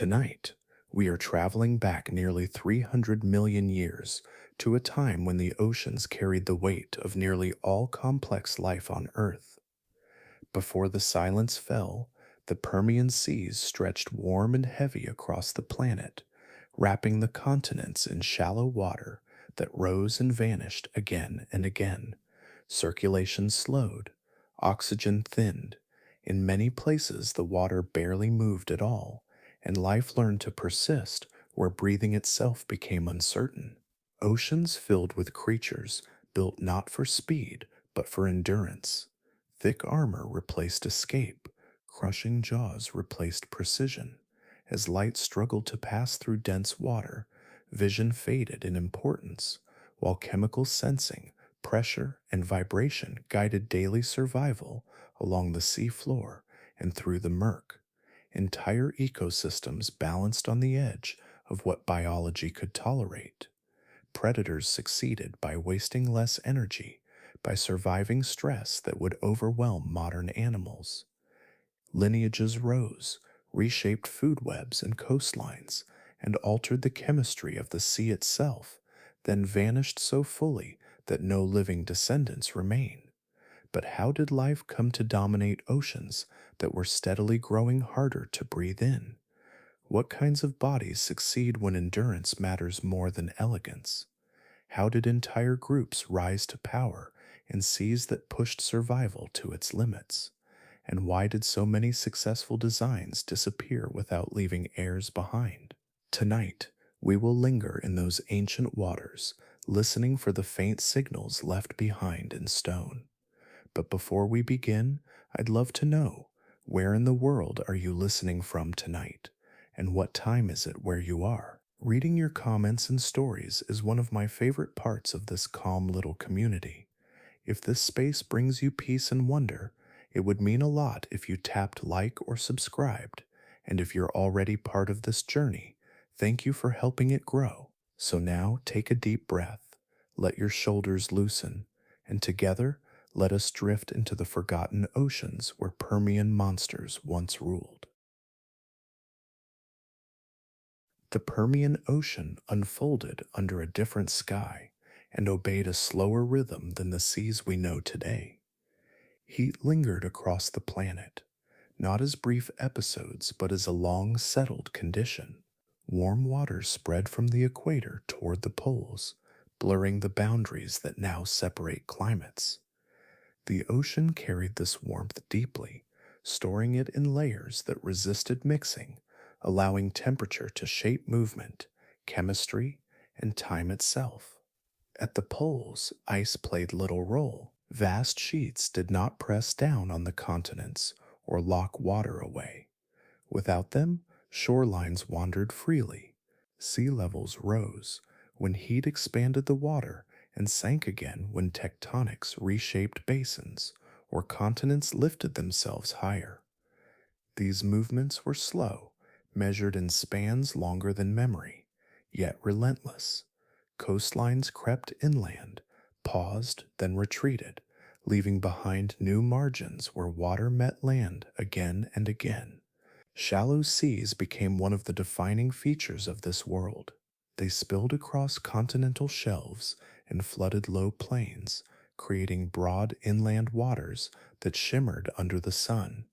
Tonight, we are traveling back nearly 300 million years to a time when the oceans carried the weight of nearly all complex life on Earth. Before the silence fell, the Permian seas stretched warm and heavy across the planet, wrapping the continents in shallow water that rose and vanished again and again. Circulation slowed, oxygen thinned. In many places, the water barely moved at all, and life learned to persist where breathing itself became uncertain. Oceans filled with creatures built not for speed, but for endurance. Thick armor replaced escape, crushing jaws replaced precision. As light struggled to pass through dense water, vision faded in importance, while chemical sensing, pressure, and vibration guided daily survival along the seafloor and through the murk. Entire ecosystems balanced on the edge of what biology could tolerate. Predators succeeded by wasting less energy, by surviving stress that would overwhelm modern animals. Lineages rose, reshaped food webs and coastlines, and altered the chemistry of the sea itself, then vanished so fully that no living descendants remain. But how did life come to dominate oceans that were steadily growing harder to breathe in? What kinds of bodies succeed when endurance matters more than elegance? How did entire groups rise to power in seas that pushed survival to its limits? And why did so many successful designs disappear without leaving heirs behind? Tonight, we will linger in those ancient waters, listening for the faint signals left behind in stone. But before we begin, I'd love to know, where in the world are you listening from tonight? And what time is it where you are? Reading your comments and stories is one of my favorite parts of this calm little community. If this space brings you peace and wonder, it would mean a lot if you tapped like or subscribed. And if you're already part of this journey, thank you for helping it grow. So now take a deep breath, let your shoulders loosen, and together let us drift into the forgotten oceans where Permian monsters once ruled. The Permian Ocean unfolded under a different sky and obeyed a slower rhythm than the seas we know today. Heat lingered across the planet, not as brief episodes, but as a long settled condition. Warm waters spread from the equator toward the poles, blurring the boundaries that now separate climates. The ocean carried this warmth deeply, storing it in layers that resisted mixing, allowing temperature to shape movement, chemistry, and time itself. At the poles, ice played little role. Vast sheets did not press down on the continents or lock water away. Without them, shorelines wandered freely. Sea levels rose when heat expanded the water and sank again when tectonics reshaped basins or continents lifted themselves higher. These movements were slow, measured in spans longer than memory, yet relentless. Coastlines crept inland, paused, then retreated, leaving behind new margins where water met land again and again. Shallow seas became one of the defining features of this world. They spilled across continental shelves and flooded low plains, creating broad inland waters that shimmered under the sun.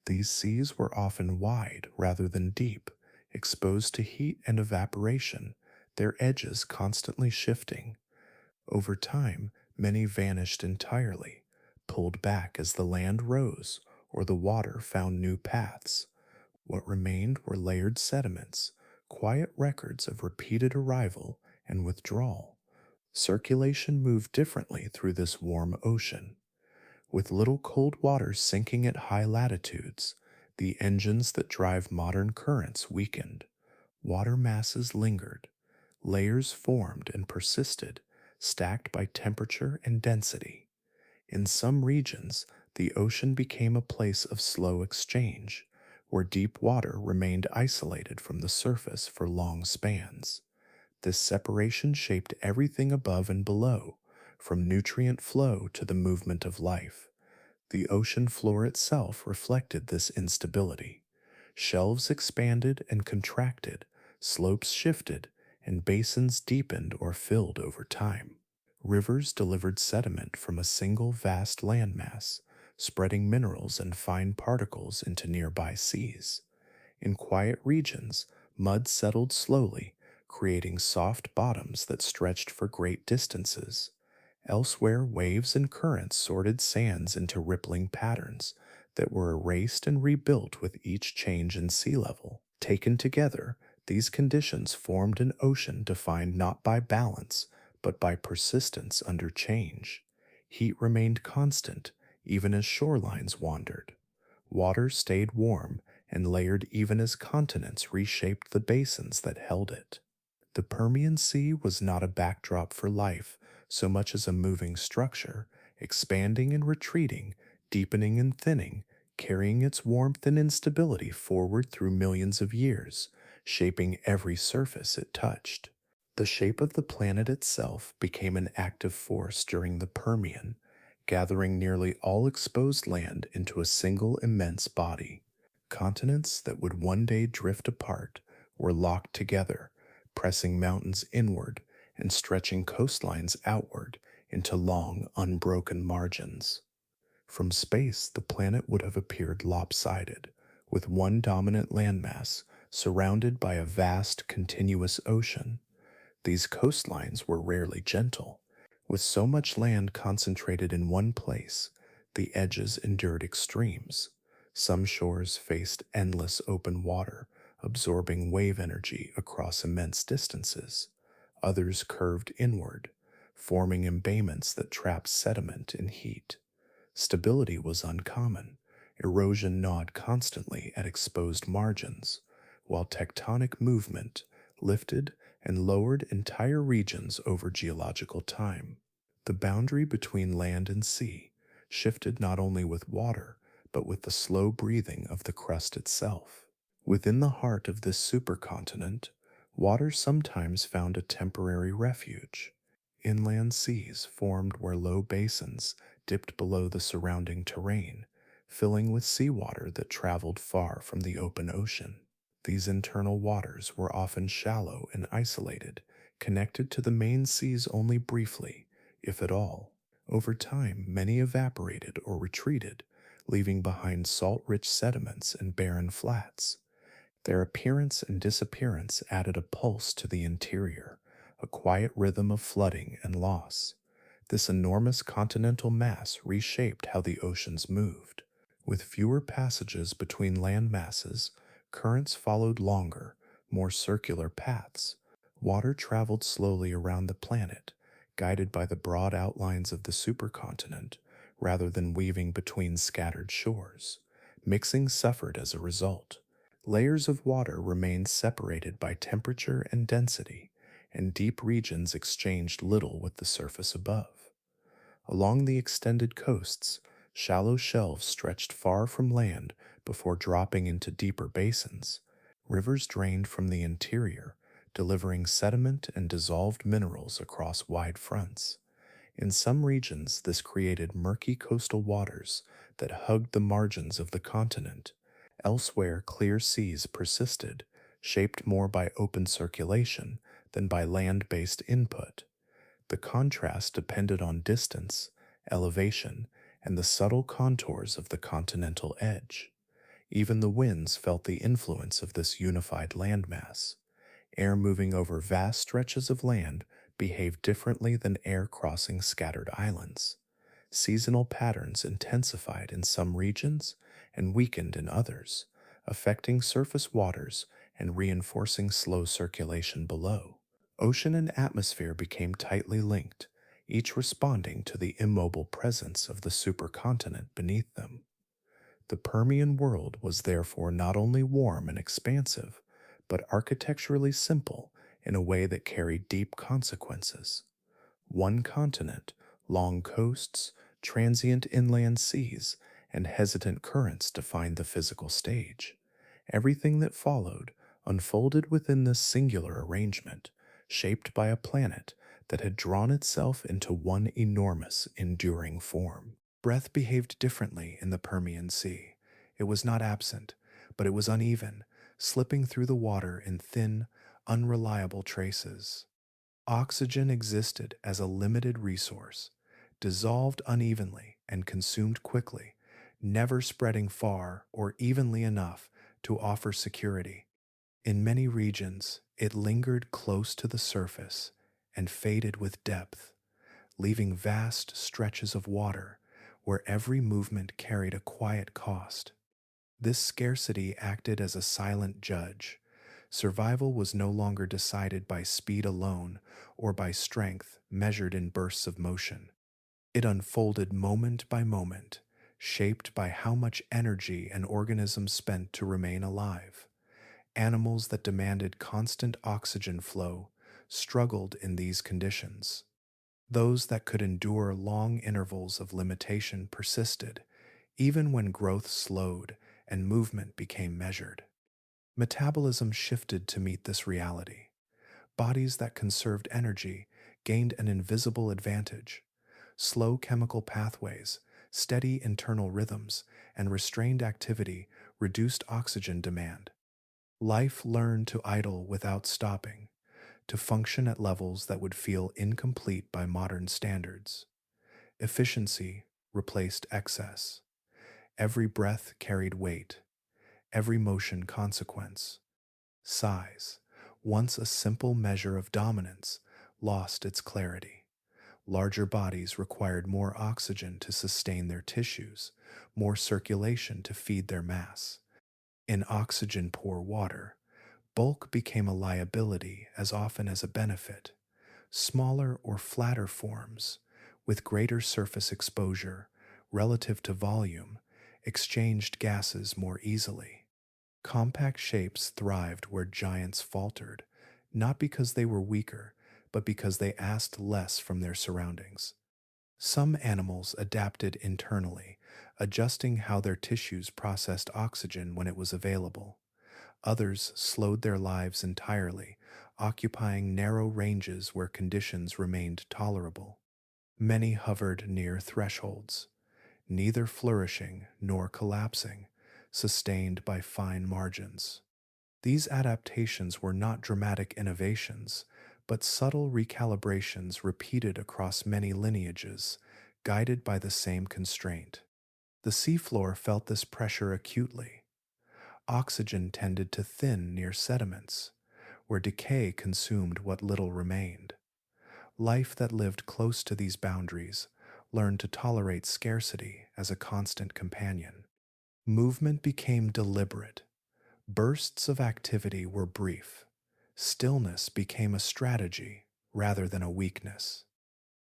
These seas were often wide rather than deep, exposed to heat and evaporation, their edges constantly shifting. Over time, many vanished entirely, pulled back as the land rose or the water found new paths. What remained were layered sediments, quiet records of repeated arrival and withdrawal. Circulation moved differently through this warm ocean. With little cold water sinking at high latitudes, the engines that drive modern currents weakened. Water masses lingered. Layers formed and persisted, stacked by temperature and density. In some regions, the ocean became a place of slow exchange, where deep water remained isolated from the surface for long spans. This separation shaped everything above and below, from nutrient flow to the movement of life. The ocean floor itself reflected this instability. Shelves expanded and contracted, slopes shifted, and basins deepened or filled over time. Rivers delivered sediment from a single vast landmass, spreading minerals and fine particles into nearby seas. In quiet regions, mud settled slowly, creating soft bottoms that stretched for great distances. Elsewhere, waves and currents sorted sands into rippling patterns that were erased and rebuilt with each change in sea level. Taken together, these conditions formed an ocean defined not by balance, but by persistence under change. Heat remained constant, even as shorelines wandered. Water stayed warm and layered even as continents reshaped the basins that held it. The Permian Sea was not a backdrop for life so much as a moving structure, expanding and retreating, deepening and thinning, carrying its warmth and instability forward through millions of years, shaping every surface it touched. The shape of the planet itself became an active force during the Permian, gathering nearly all exposed land into a single immense body. Continents that would one day drift apart were locked together, pressing mountains inward and stretching coastlines outward into long, unbroken margins. From space, the planet would have appeared lopsided, with one dominant landmass surrounded by a vast, continuous ocean. These coastlines were rarely gentle. With so much land concentrated in one place, the edges endured extremes. Some shores faced endless open water, absorbing wave energy across immense distances. Others curved inward, forming embayments that trapped sediment and heat. Stability was uncommon. Erosion gnawed constantly at exposed margins, while tectonic movement lifted and lowered entire regions over geological time. The boundary between land and sea shifted not only with water, but with the slow breathing of the crust itself. Within the heart of this supercontinent, water sometimes found a temporary refuge. Inland seas formed where low basins dipped below the surrounding terrain, filling with seawater that traveled far from the open ocean. These internal waters were often shallow and isolated, connected to the main seas only briefly, if at all. Over time, many evaporated or retreated, leaving behind salt-rich sediments and barren flats. Their appearance and disappearance added a pulse to the interior, a quiet rhythm of flooding and loss. This enormous continental mass reshaped how the oceans moved. With fewer passages between land masses, currents followed longer, more circular paths. Water traveled slowly around the planet, guided by the broad outlines of the supercontinent, rather than weaving between scattered shores. Mixing suffered as a result. Layers of water remained separated by temperature and density, and deep regions exchanged little with the surface above. Along the extended coasts, shallow shelves stretched far from land before dropping into deeper basins. Rivers drained from the interior, delivering sediment and dissolved minerals across wide fronts. In some regions, this created murky coastal waters that hugged the margins of the continent. Elsewhere, clear seas persisted, shaped more by open circulation than by land-based input. The contrast depended on distance, elevation, and the subtle contours of the continental edge. Even the winds felt the influence of this unified landmass. Air moving over vast stretches of land behaved differently than air crossing scattered islands. Seasonal patterns intensified in some regions and weakened in others, affecting surface waters and reinforcing slow circulation below. Ocean and atmosphere became tightly linked, each responding to the immobile presence of the supercontinent beneath them. The Permian world was therefore not only warm and expansive, but architecturally simple in a way that carried deep consequences. One continent, long coasts, transient inland seas, and hesitant currents defined the physical stage. Everything that followed unfolded within this singular arrangement, shaped by a planet that had drawn itself into one enormous, enduring form. Breath behaved differently in the Permian Sea. It was not absent, but it was uneven, slipping through the water in thin, unreliable traces. Oxygen existed as a limited resource, dissolved unevenly and consumed quickly, never spreading far or evenly enough to offer security. In many regions, it lingered close to the surface and faded with depth, leaving vast stretches of water where every movement carried a quiet cost. This scarcity acted as a silent judge. Survival was no longer decided by speed alone or by strength measured in bursts of motion. It unfolded moment by moment, shaped by how much energy an organism spent to remain alive. Animals that demanded constant oxygen flow struggled in these conditions. Those that could endure long intervals of limitation persisted, even when growth slowed and movement became measured. Metabolism shifted to meet this reality. Bodies that conserved energy gained an invisible advantage. Slow chemical pathways, steady internal rhythms, and restrained activity reduced oxygen demand. Life learned to idle without stopping, to function at levels that would feel incomplete by modern standards. Efficiency replaced excess. Every breath carried weight, every motion consequence. Size, once a simple measure of dominance, lost its clarity. Larger bodies required more oxygen to sustain their tissues, more circulation to feed their mass. In oxygen-poor water, bulk became a liability as often as a benefit. Smaller or flatter forms, with greater surface exposure relative to volume, exchanged gases more easily. Compact shapes thrived where giants faltered, not because they were weaker, but because they asked less from their surroundings. Some animals adapted internally, adjusting how their tissues processed oxygen when it was available. Others slowed their lives entirely, occupying narrow ranges where conditions remained tolerable. Many hovered near thresholds, neither flourishing nor collapsing, sustained by fine margins. These adaptations were not dramatic innovations, but subtle recalibrations repeated across many lineages, guided by the same constraint. The seafloor felt this pressure acutely. Oxygen tended to thin near sediments, where decay consumed what little remained. Life that lived close to these boundaries learned to tolerate scarcity as a constant companion. Movement became deliberate. Bursts of activity were brief. Stillness became a strategy rather than a weakness.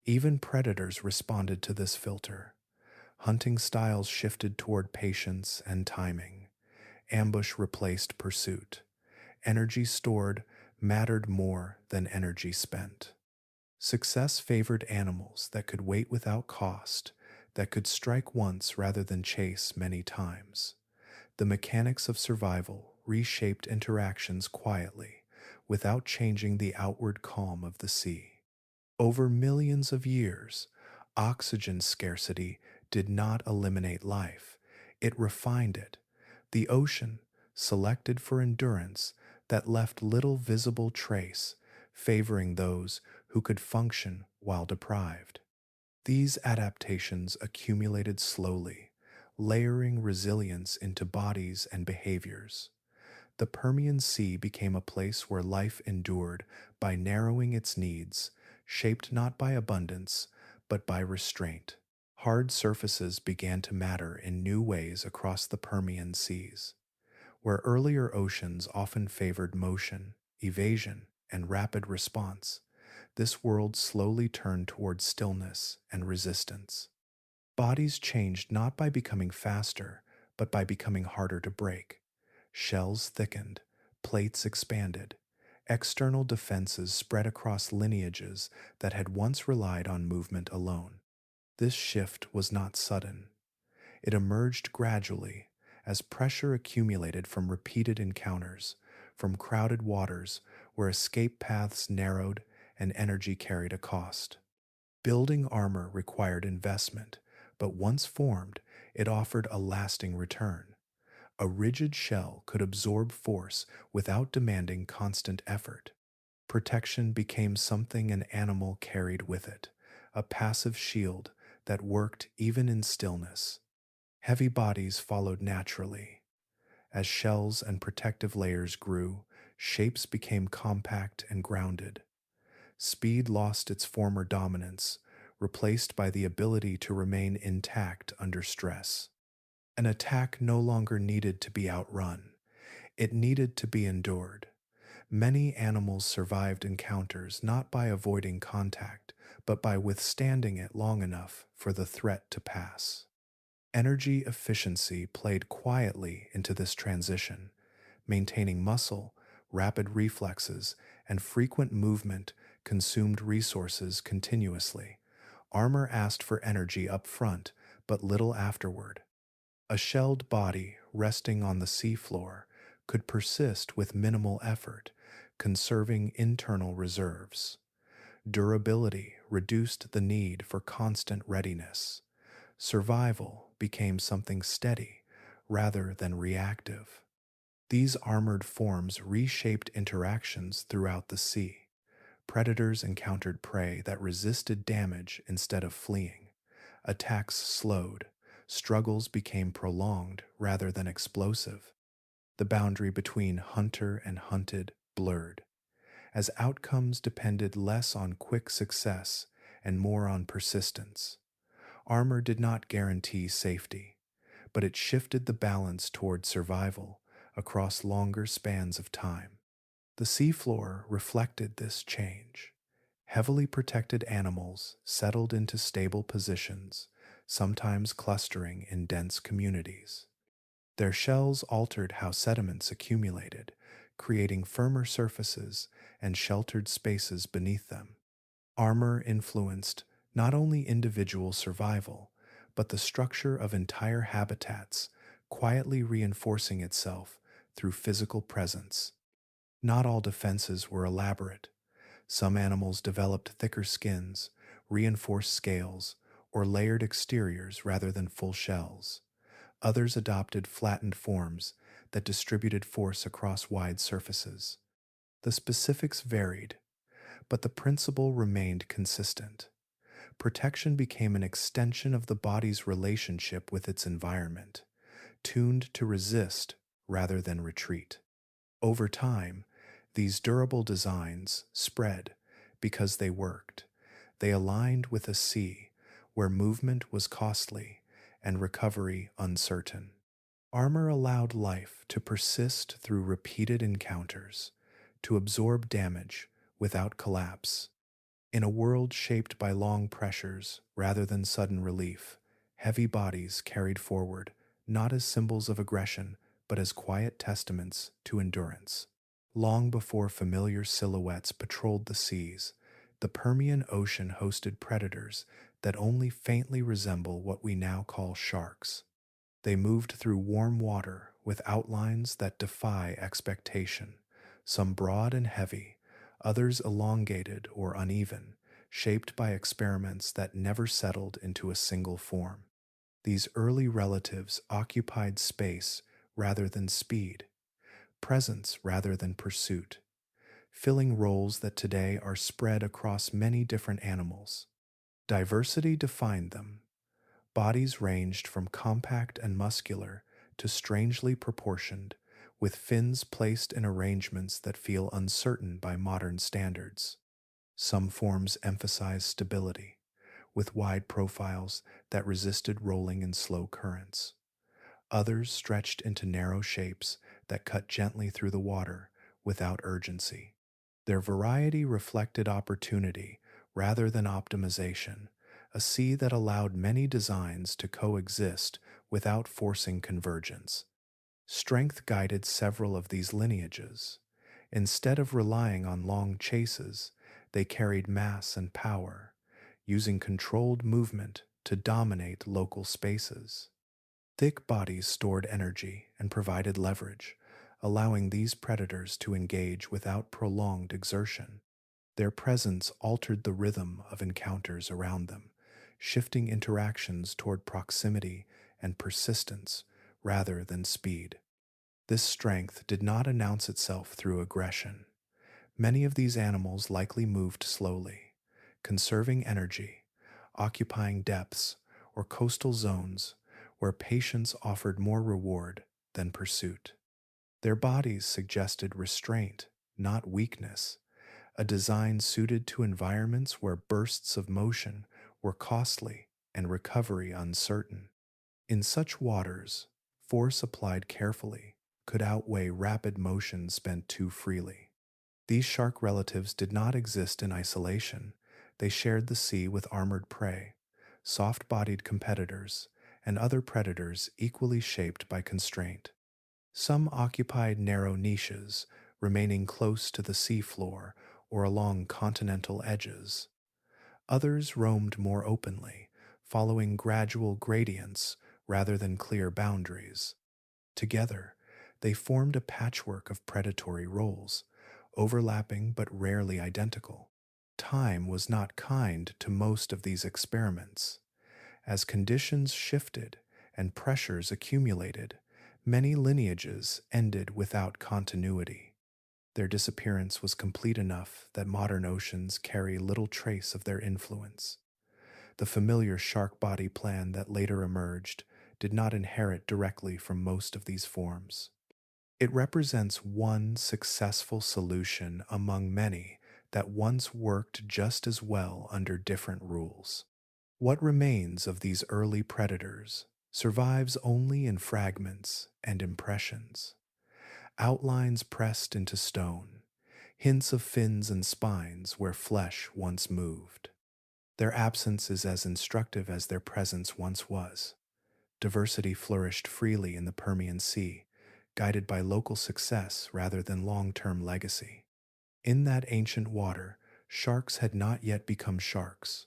Even predators responded to this filter. Hunting styles shifted toward patience and timing. Ambush replaced pursuit. Energy stored mattered more than energy spent. Success favored animals that could wait without cost, that could strike once rather than chase many times. The mechanics of survival reshaped interactions quietly, without changing the outward calm of the sea. Over millions of years, oxygen scarcity did not eliminate life, it refined it. The ocean, selected for endurance, that left little visible trace, favoring those who could function while deprived. These adaptations accumulated slowly, layering resilience into bodies and behaviors. The Permian Sea became a place where life endured by narrowing its needs, shaped not by abundance, but by restraint. Hard surfaces began to matter in new ways across the Permian seas. Where earlier oceans often favored motion, evasion, and rapid response, this world slowly turned toward stillness and resistance. Bodies changed not by becoming faster, but by becoming harder to break. Shells thickened, plates expanded, external defenses spread across lineages that had once relied on movement alone. This shift was not sudden. It emerged gradually as pressure accumulated from repeated encounters, from crowded waters where escape paths narrowed and energy carried a cost. Building armor required investment, but once formed, it offered a lasting return. A rigid shell could absorb force without demanding constant effort. Protection became something an animal carried with it, a passive shield that worked even in stillness. Heavy bodies followed naturally. As shells and protective layers grew, shapes became compact and grounded. Speed lost its former dominance, replaced by the ability to remain intact under stress. An attack no longer needed to be outrun, it needed to be endured. Many animals survived encounters not by avoiding contact, but by withstanding it long enough for the threat to pass. Energy efficiency played quietly into this transition. Maintaining muscle, rapid reflexes, and frequent movement consumed resources continuously. Armor asked for energy up front, but little afterward. A shelled body resting on the seafloor could persist with minimal effort, conserving internal reserves. Durability reduced the need for constant readiness. Survival became something steady rather than reactive. These armored forms reshaped interactions throughout the sea. Predators encountered prey that resisted damage instead of fleeing. Attacks slowed. Struggles became prolonged rather than explosive. The boundary between hunter and hunted blurred, as outcomes depended less on quick success and more on persistence. Armor did not guarantee safety, but it shifted the balance toward survival across longer spans of time. The seafloor reflected this change. Heavily protected animals settled into stable positions, sometimes clustering in dense communities. Their shells altered how sediments accumulated, creating firmer surfaces and sheltered spaces beneath them. Armor influenced not only individual survival, but the structure of entire habitats, quietly reinforcing itself through physical presence. Not all defenses were elaborate. Some animals developed thicker skins, reinforced scales, or layered exteriors rather than full shells. Others adopted flattened forms that distributed force across wide surfaces. The specifics varied, but the principle remained consistent. Protection became an extension of the body's relationship with its environment, tuned to resist rather than retreat. Over time, these durable designs spread because they worked. They aligned with a sea where movement was costly and recovery uncertain. Armor allowed life to persist through repeated encounters, to absorb damage without collapse. In a world shaped by long pressures rather than sudden relief, heavy bodies carried forward not as symbols of aggression, but as quiet testaments to endurance. Long before familiar silhouettes patrolled the seas, the Permian Ocean hosted predators that only faintly resemble what we now call sharks. They moved through warm water with outlines that defy expectation, some broad and heavy, others elongated or uneven, shaped by experiments that never settled into a single form. These early relatives occupied space rather than speed, presence rather than pursuit, filling roles that today are spread across many different animals. Diversity defined them. Bodies ranged from compact and muscular to strangely proportioned, with fins placed in arrangements that feel uncertain by modern standards. Some forms emphasize stability, with wide profiles that resisted rolling in slow currents. Others stretched into narrow shapes that cut gently through the water without urgency. Their variety reflected opportunity rather than optimization, a sea that allowed many designs to coexist without forcing convergence. Strength guided several of these lineages. Instead of relying on long chases, they carried mass and power, using controlled movement to dominate local spaces. Thick bodies stored energy and provided leverage, allowing these predators to engage without prolonged exertion. Their presence altered the rhythm of encounters around them, shifting interactions toward proximity and persistence rather than speed. This strength did not announce itself through aggression. Many of these animals likely moved slowly, conserving energy, occupying depths or coastal zones where patience offered more reward than pursuit. Their bodies suggested restraint, not weakness, a design suited to environments where bursts of motion were costly and recovery uncertain. In such waters, force applied carefully could outweigh rapid motion spent too freely. These shark relatives did not exist in isolation. They shared the sea with armored prey, soft-bodied competitors, and other predators equally shaped by constraint. Some occupied narrow niches, remaining close to the seafloor or along continental edges. Others roamed more openly, following gradual gradients rather than clear boundaries. Together, they formed a patchwork of predatory roles, overlapping but rarely identical. Time was not kind to most of these experiments. As conditions shifted and pressures accumulated, many lineages ended without continuity. Their disappearance was complete enough that modern oceans carry little trace of their influence. The familiar shark body plan that later emerged did not inherit directly from most of these forms. It represents one successful solution among many that once worked just as well under different rules. What remains of these early predators survives only in fragments and impressions, outlines pressed into stone, hints of fins and spines where flesh once moved. Their absence is as instructive as their presence once was. Diversity flourished freely in the Permian Sea, guided by local success rather than long-term legacy. In that ancient water, sharks had not yet become sharks.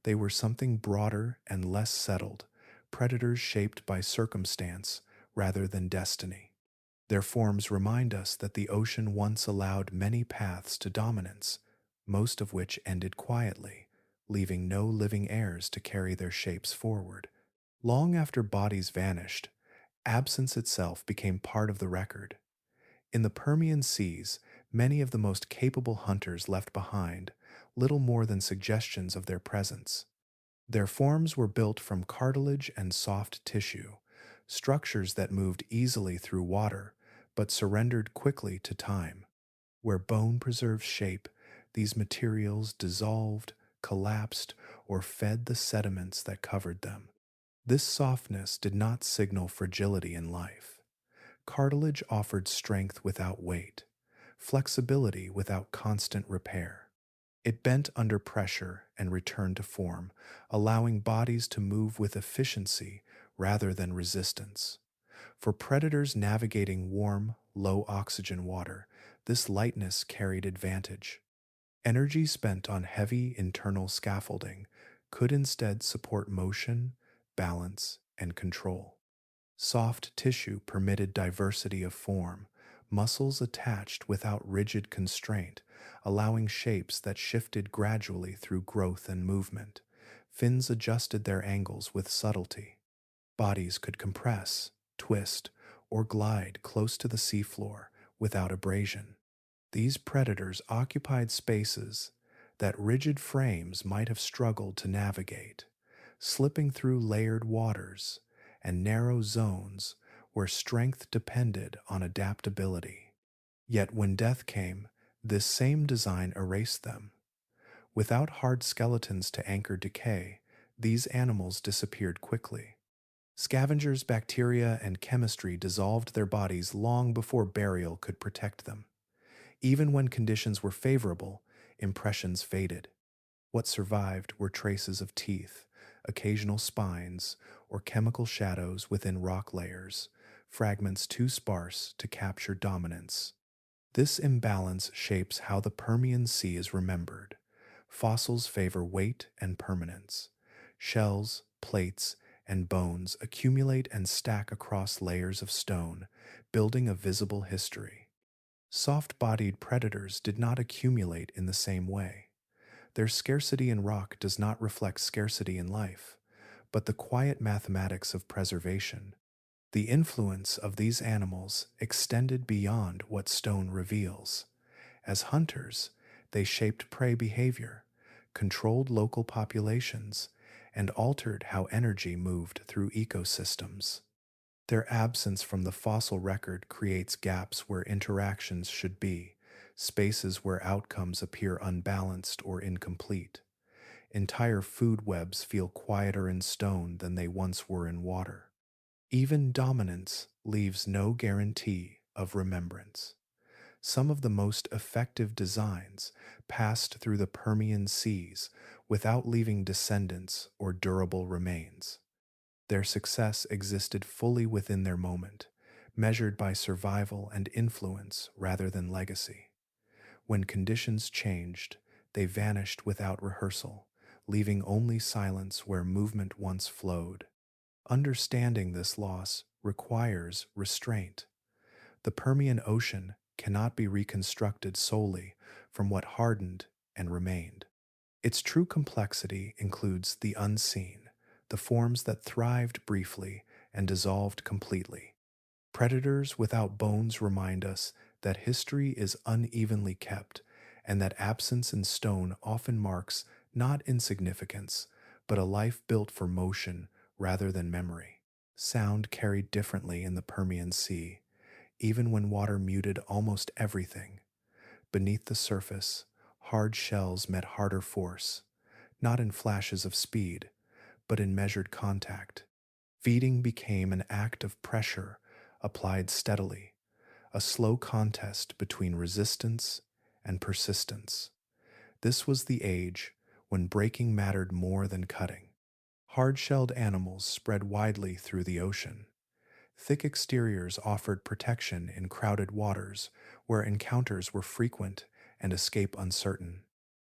They were something broader and less settled, predators shaped by circumstance rather than destiny. Their forms remind us that the ocean once allowed many paths to dominance, most of which ended quietly, leaving no living heirs to carry their shapes forward. Long after bodies vanished, absence itself became part of the record. In the Permian seas, many of the most capable hunters left behind little more than suggestions of their presence. Their forms were built from cartilage and soft tissue, structures that moved easily through water but surrendered quickly to time. Where bone preserved shape, these materials dissolved, collapsed, or fed the sediments that covered them. This softness did not signal fragility in life. Cartilage offered strength without weight, flexibility without constant repair. It bent under pressure and returned to form, allowing bodies to move with efficiency rather than resistance. For predators navigating warm, low-oxygen water, this lightness carried advantage. Energy spent on heavy internal scaffolding could instead support motion, balance, and control. Soft tissue permitted diversity of form, muscles attached without rigid constraint, allowing shapes that shifted gradually through growth and movement. Fins adjusted their angles with subtlety. Bodies could compress, twist, or glide close to the seafloor without abrasion. These predators occupied spaces that rigid frames might have struggled to navigate, slipping through layered waters and narrow zones where strength depended on adaptability. Yet when death came, this same design erased them. Without hard skeletons to anchor decay, these animals disappeared quickly. Scavengers, bacteria, and chemistry dissolved their bodies long before burial could protect them. Even when conditions were favorable, impressions faded. What survived were traces of teeth, occasional spines, or chemical shadows within rock layers, fragments too sparse to capture dominance. This imbalance shapes how the Permian Sea is remembered. Fossils favor weight and permanence. Shells, plates, and bones accumulate and stack across layers of stone, building a visible history. Soft-bodied predators did not accumulate in the same way. Their scarcity in rock does not reflect scarcity in life, but the quiet mathematics of preservation. The influence of these animals extended beyond what stone reveals. As hunters, they shaped prey behavior, controlled local populations, and altered how energy moved through ecosystems. Their absence from the fossil record creates gaps where interactions should be, spaces where outcomes appear unbalanced or incomplete. Entire food webs feel quieter in stone than they once were in water. Even dominance leaves no guarantee of remembrance. Some of the most effective designs passed through the Permian seas without leaving descendants or durable remains. Their success existed fully within their moment, measured by survival and influence rather than legacy. When conditions changed, they vanished without rehearsal, leaving only silence where movement once flowed. Understanding this loss requires restraint. The Permian Ocean cannot be reconstructed solely from what hardened and remained. Its true complexity includes the unseen, the forms that thrived briefly and dissolved completely. Predators without bones remind us that history is unevenly kept and that absence in stone often marks not insignificance, but a life built for motion rather than memory. Sound carried differently in the Permian Sea, even when water muted almost everything. Beneath the surface, hard shells met harder force, not in flashes of speed, but in measured contact. Feeding became an act of pressure applied steadily, a slow contest between resistance and persistence. This was the age when breaking mattered more than cutting. Hard-shelled animals spread widely through the ocean. Thick exteriors offered protection in crowded waters where encounters were frequent and escape uncertain.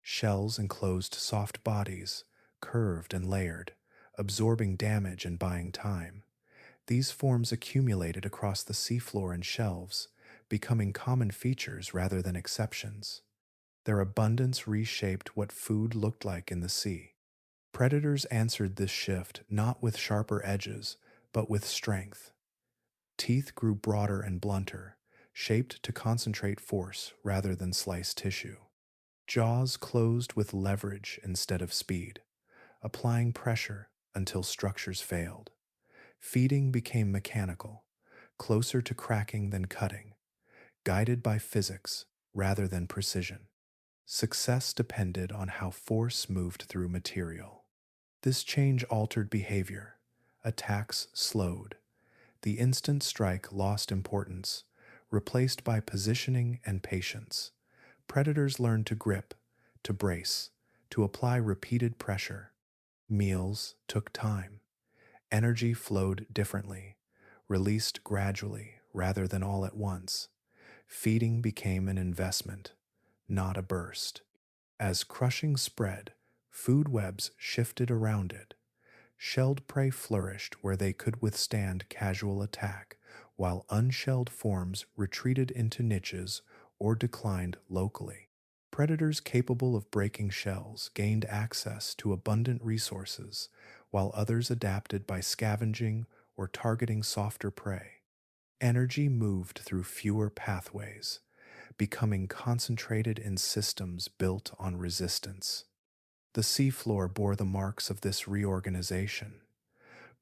Shells enclosed soft bodies, curved and layered, absorbing damage and buying time. These forms accumulated across the seafloor and shelves, becoming common features rather than exceptions. Their abundance reshaped what food looked like in the sea. Predators answered this shift not with sharper edges, but with strength. Teeth grew broader and blunter, shaped to concentrate force rather than slice tissue. Jaws closed with leverage instead of speed, applying pressure until structures failed. Feeding became mechanical, closer to cracking than cutting, guided by physics rather than precision. Success depended on how force moved through material. This change altered behavior. Attacks slowed. The instant strike lost importance, replaced by positioning and patience. Predators learned to grip, to brace, to apply repeated pressure. Meals took time. Energy flowed differently, released gradually rather than all at once. Feeding became an investment, not a burst. As crushing spread, food webs shifted around it. Shelled prey flourished where they could withstand casual attack, while unshelled forms retreated into niches or declined locally. Predators capable of breaking shells gained access to abundant resources, while others adapted by scavenging or targeting softer prey. Energy moved through fewer pathways, becoming concentrated in systems built on resistance. The seafloor bore the marks of this reorganization.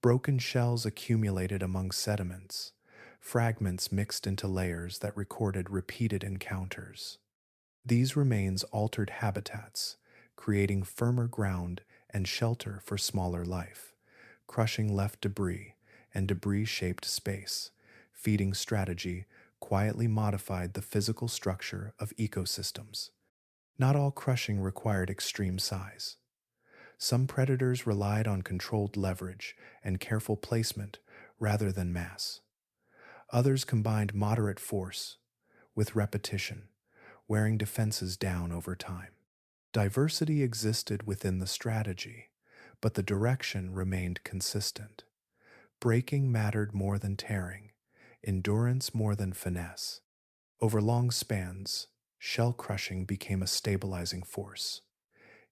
Broken shells accumulated among sediments, fragments mixed into layers that recorded repeated encounters. These remains altered habitats, creating firmer ground and shelter for smaller life. Crushing left debris, and debris shaped space. Feeding strategy quietly modified the physical structure of ecosystems. Not all crushing required extreme size. Some predators relied on controlled leverage and careful placement rather than mass. Others combined moderate force with repetition, wearing defenses down over time. Diversity existed within the strategy, but the direction remained consistent. Breaking mattered more than tearing, endurance more than finesse. Over long spans, shell crushing became a stabilizing force.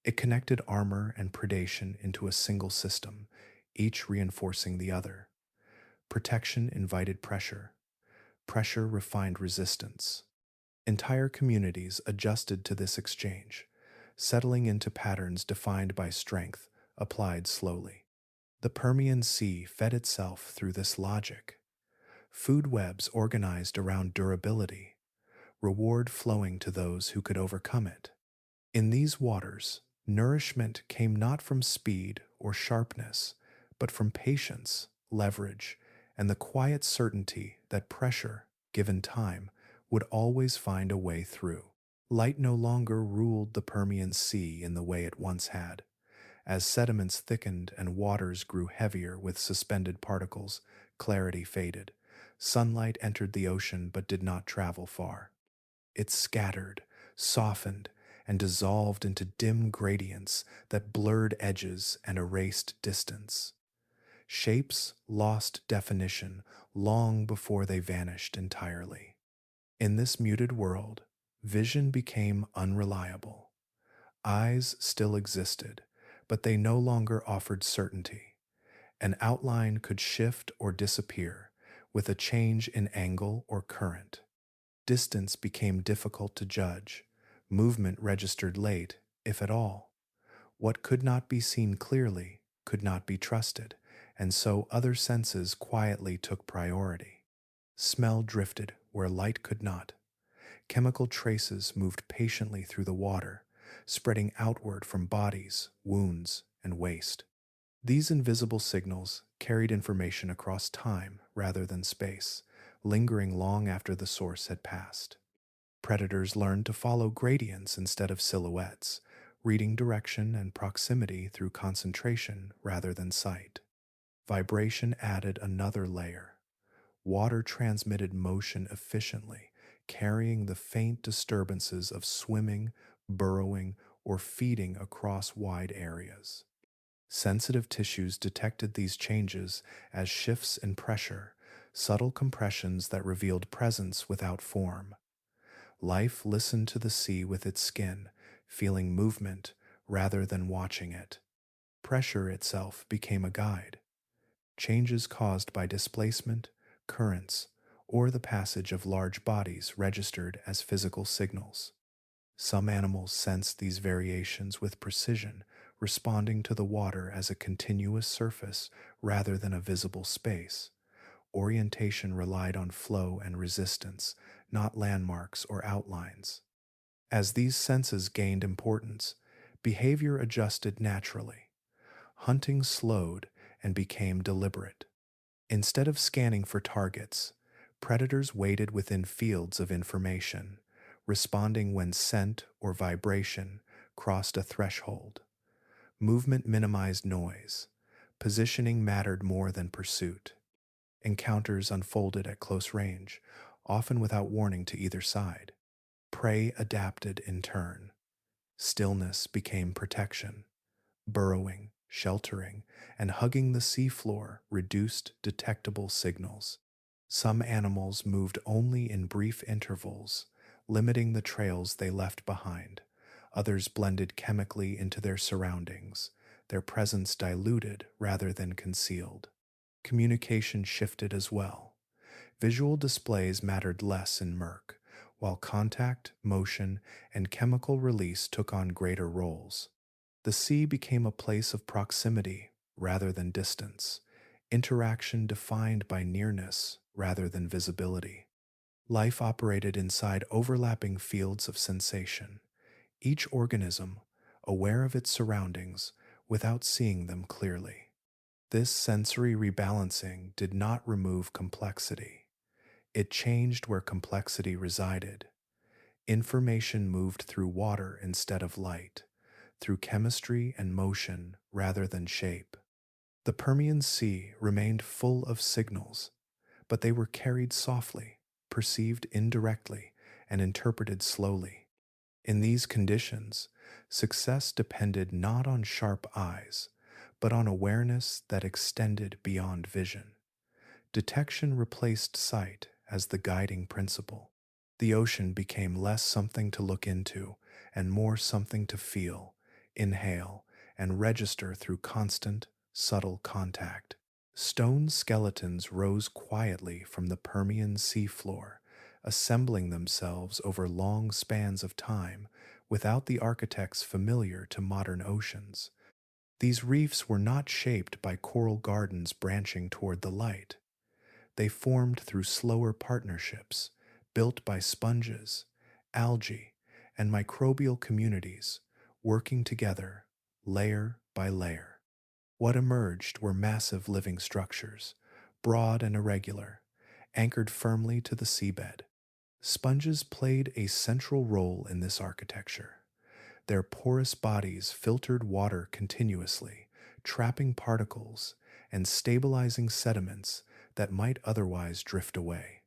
It connected armor and predation into a single system, each reinforcing the other. Protection invited pressure. Pressure refined resistance. Entire communities adjusted to this exchange, settling into patterns defined by strength, applied slowly. The Permian Sea fed itself through this logic. Food webs organized around durability, reward flowing to those who could overcome it. In these waters, nourishment came not from speed or sharpness, but from patience, leverage, and the quiet certainty that pressure, given time, would always find a way through. Light no longer ruled the Permian Sea in the way it once had. As sediments thickened and waters grew heavier with suspended particles, clarity faded. Sunlight entered the ocean but did not travel far. It scattered, softened, and dissolved into dim gradients that blurred edges and erased distance. Shapes lost definition long before they vanished entirely. In this muted world, vision became unreliable. Eyes still existed, but they no longer offered certainty. An outline could shift or disappear with a change in angle or current. Distance became difficult to judge. Movement registered late, if at all. What could not be seen clearly could not be trusted, and so other senses quietly took priority. Smell drifted where light could not. Chemical traces moved patiently through the water, spreading outward from bodies, wounds, and waste. These invisible signals carried information across time rather than space, lingering long after the source had passed. Predators learned to follow gradients instead of silhouettes, reading direction and proximity through concentration rather than sight. Vibration added another layer. Water transmitted motion efficiently, carrying the faint disturbances of swimming, burrowing, or feeding across wide areas. Sensitive tissues detected these changes as shifts in pressure, subtle compressions that revealed presence without form. Life listened to the sea with its skin, feeling movement rather than watching it. Pressure itself became a guide. Changes caused by displacement, currents, or the passage of large bodies registered as physical signals. Some animals sensed these variations with precision, responding to the water as a continuous surface rather than a visible space. Orientation relied on flow and resistance, not landmarks or outlines. As these senses gained importance, behavior adjusted naturally. Hunting slowed and became deliberate. Instead of scanning for targets, predators waited within fields of information, responding when scent or vibration crossed a threshold. Movement minimized noise. Positioning mattered more than pursuit. Encounters unfolded at close range, often without warning to either side. Prey adapted in turn. Stillness became protection. Burrowing, sheltering, and hugging the seafloor reduced detectable signals. Some animals moved only in brief intervals, limiting the trails they left behind. Others blended chemically into their surroundings, their presence diluted rather than concealed. Communication shifted as well. Visual displays mattered less in murk, while contact, motion, and chemical release took on greater roles. The sea became a place of proximity rather than distance, interaction defined by nearness rather than visibility. Life operated inside overlapping fields of sensation, each organism aware of its surroundings without seeing them clearly. This sensory rebalancing did not remove complexity. It changed where complexity resided. Information moved through water instead of light, through chemistry and motion rather than shape. The Permian Sea remained full of signals, but they were carried softly, perceived indirectly, and interpreted slowly. In these conditions, success depended not on sharp eyes, but on awareness that extended beyond vision. Detection replaced sight as the guiding principle. The ocean became less something to look into and more something to feel, inhale, and register through constant, subtle contact. Stone skeletons rose quietly from the Permian seafloor, assembling themselves over long spans of time without the architects familiar to modern oceans. These reefs were not shaped by coral gardens branching toward the light. They formed through slower partnerships, built by sponges, algae, and microbial communities working together, layer by layer. What emerged were massive living structures, broad and irregular, anchored firmly to the seabed. Sponges played a central role in this architecture. Their porous bodies filtered water continuously, trapping particles and stabilizing sediments that might otherwise drift away.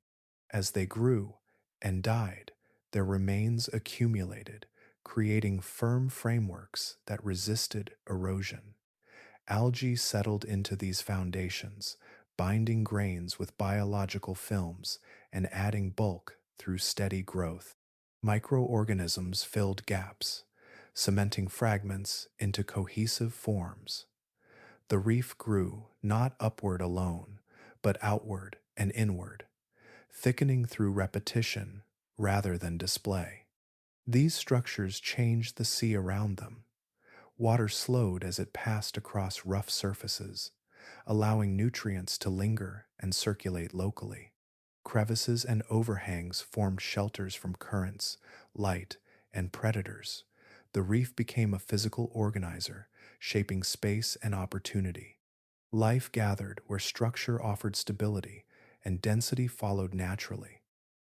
As they grew and died, their remains accumulated, creating firm frameworks that resisted erosion. Algae settled into these foundations, binding grains with biological films and adding bulk through steady growth. Microorganisms filled gaps, cementing fragments into cohesive forms. The reef grew not upward alone, but outward and inward, thickening through repetition rather than display. These structures changed the sea around them. Water slowed as it passed across rough surfaces, allowing nutrients to linger and circulate locally. Crevices and overhangs formed shelters from currents, light, and predators. The reef became a physical organizer, shaping space and opportunity. Life gathered where structure offered stability and density followed naturally.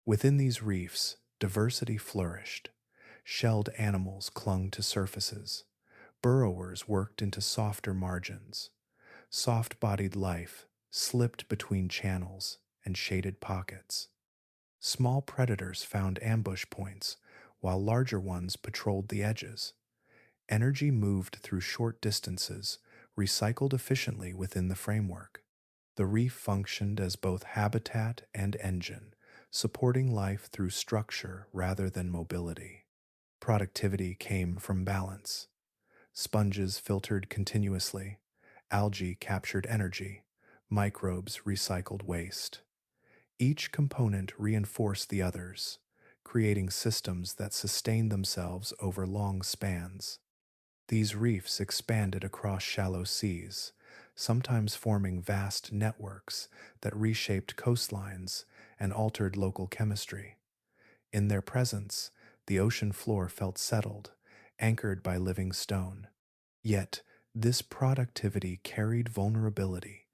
Within these reefs, diversity flourished. Shelled animals clung to surfaces. Burrowers worked into softer margins. Soft-bodied life slipped between channels and shaded pockets. Small predators found ambush points, while larger ones patrolled the edges. Energy moved through short distances, recycled efficiently within the framework. The reef functioned as both habitat and engine, supporting life through structure rather than mobility. Productivity came from balance. Sponges filtered continuously, algae captured energy, microbes recycled waste. Each component reinforced the others, creating systems that sustained themselves over long spans. These reefs expanded across shallow seas, sometimes forming vast networks that reshaped coastlines and altered local chemistry. In their presence, the ocean floor felt settled, anchored by living stone. Yet, this productivity carried vulnerability.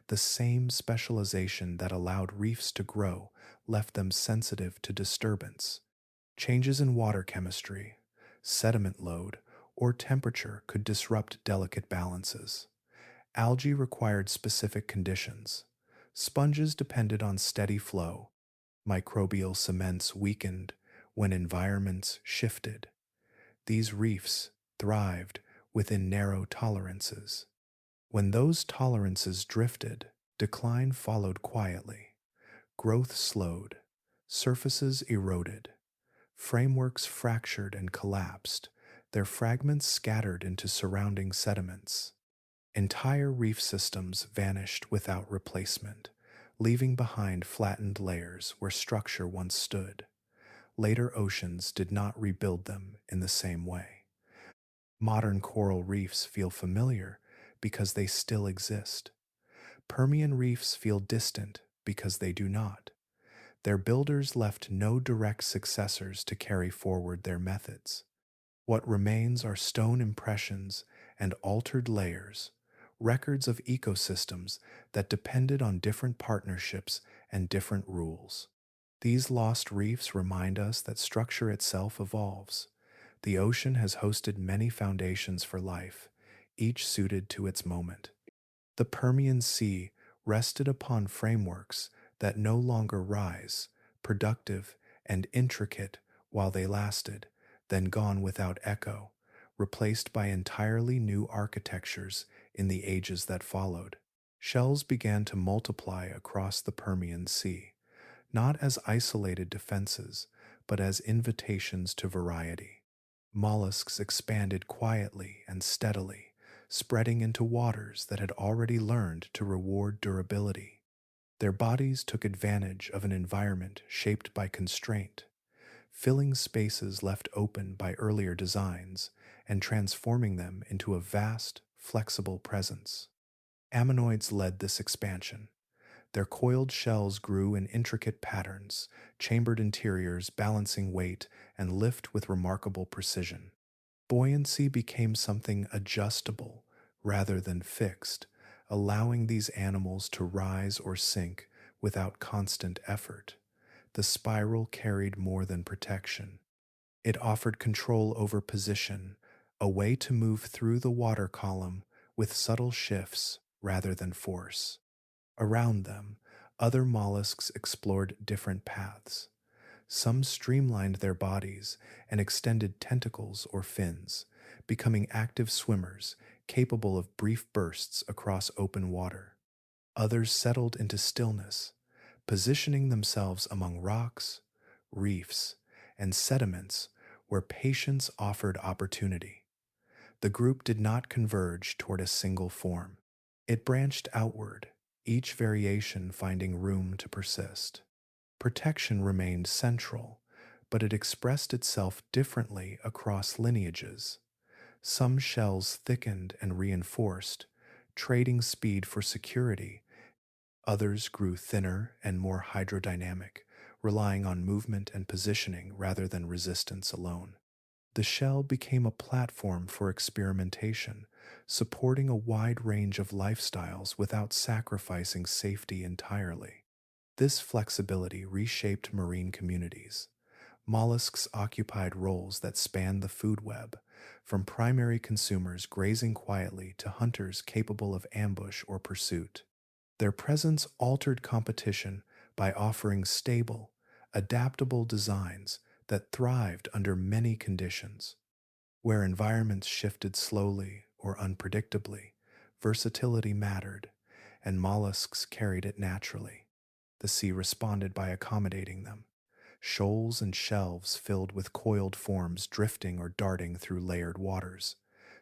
The same specialization that allowed reefs to grow left them sensitive to disturbance. Changes in water chemistry, sediment load, or temperature could disrupt delicate balances. Algae required specific conditions. Sponges depended on steady flow. Microbial cements weakened when environments shifted. These reefs thrived within narrow tolerances. When those tolerances drifted, decline followed quietly. Growth slowed, surfaces eroded, frameworks fractured and collapsed, their fragments scattered into surrounding sediments. Entire reef systems vanished without replacement, leaving behind flattened layers where structure once stood. Later oceans did not rebuild them in the same way. Modern coral reefs feel familiar because they still exist. Permian reefs feel distant because they do not. Their builders left no direct successors to carry forward their methods. What remains are stone impressions and altered layers, records of ecosystems that depended on different partnerships and different rules. These lost reefs remind us that structure itself evolves. The ocean has hosted many foundations for life, each suited to its moment. The Permian Sea rested upon frameworks that no longer rise, productive and intricate while they lasted, then gone without echo, replaced by entirely new architectures in the ages that followed. Shells began to multiply across the Permian Sea, not as isolated defenses, but as invitations to variety. Mollusks expanded quietly and steadily, spreading into waters that had already learned to reward durability. Their bodies took advantage of an environment shaped by constraint, filling spaces left open by earlier designs and transforming them into a vast, flexible presence. Ammonoids led this expansion. Their coiled shells grew in intricate patterns, chambered interiors balancing weight and lift with remarkable precision. Buoyancy became something adjustable rather than fixed, allowing these animals to rise or sink without constant effort. The spiral carried more than protection. It offered control over position, a way to move through the water column with subtle shifts rather than force. Around them, other mollusks explored different paths. Some streamlined their bodies and extended tentacles or fins, becoming active swimmers capable of brief bursts across open water. Others settled into stillness, positioning themselves among rocks, reefs, and sediments where patience offered opportunity. The group did not converge toward a single form. It branched outward, each variation finding room to persist. Protection remained central, but it expressed itself differently across lineages. Some shells thickened and reinforced, trading speed for security. Others grew thinner and more hydrodynamic, relying on movement and positioning rather than resistance alone. The shell became a platform for experimentation, supporting a wide range of lifestyles without sacrificing safety entirely. This flexibility reshaped marine communities. Mollusks occupied roles that spanned the food web, from primary consumers grazing quietly to hunters capable of ambush or pursuit. Their presence altered competition by offering stable, adaptable designs that thrived under many conditions. Where environments shifted slowly or unpredictably, versatility mattered, and mollusks carried it naturally. The sea responded by accommodating them. Shoals and shelves filled with coiled forms drifting or darting through layered waters.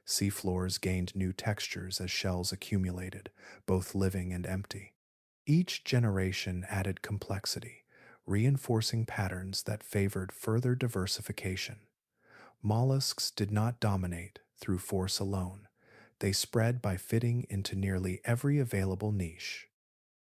Seafloors gained new textures as shells accumulated, both living and empty. Each generation added complexity, reinforcing patterns that favored further diversification. Mollusks did not dominate through force alone. They spread by fitting into nearly every available niche.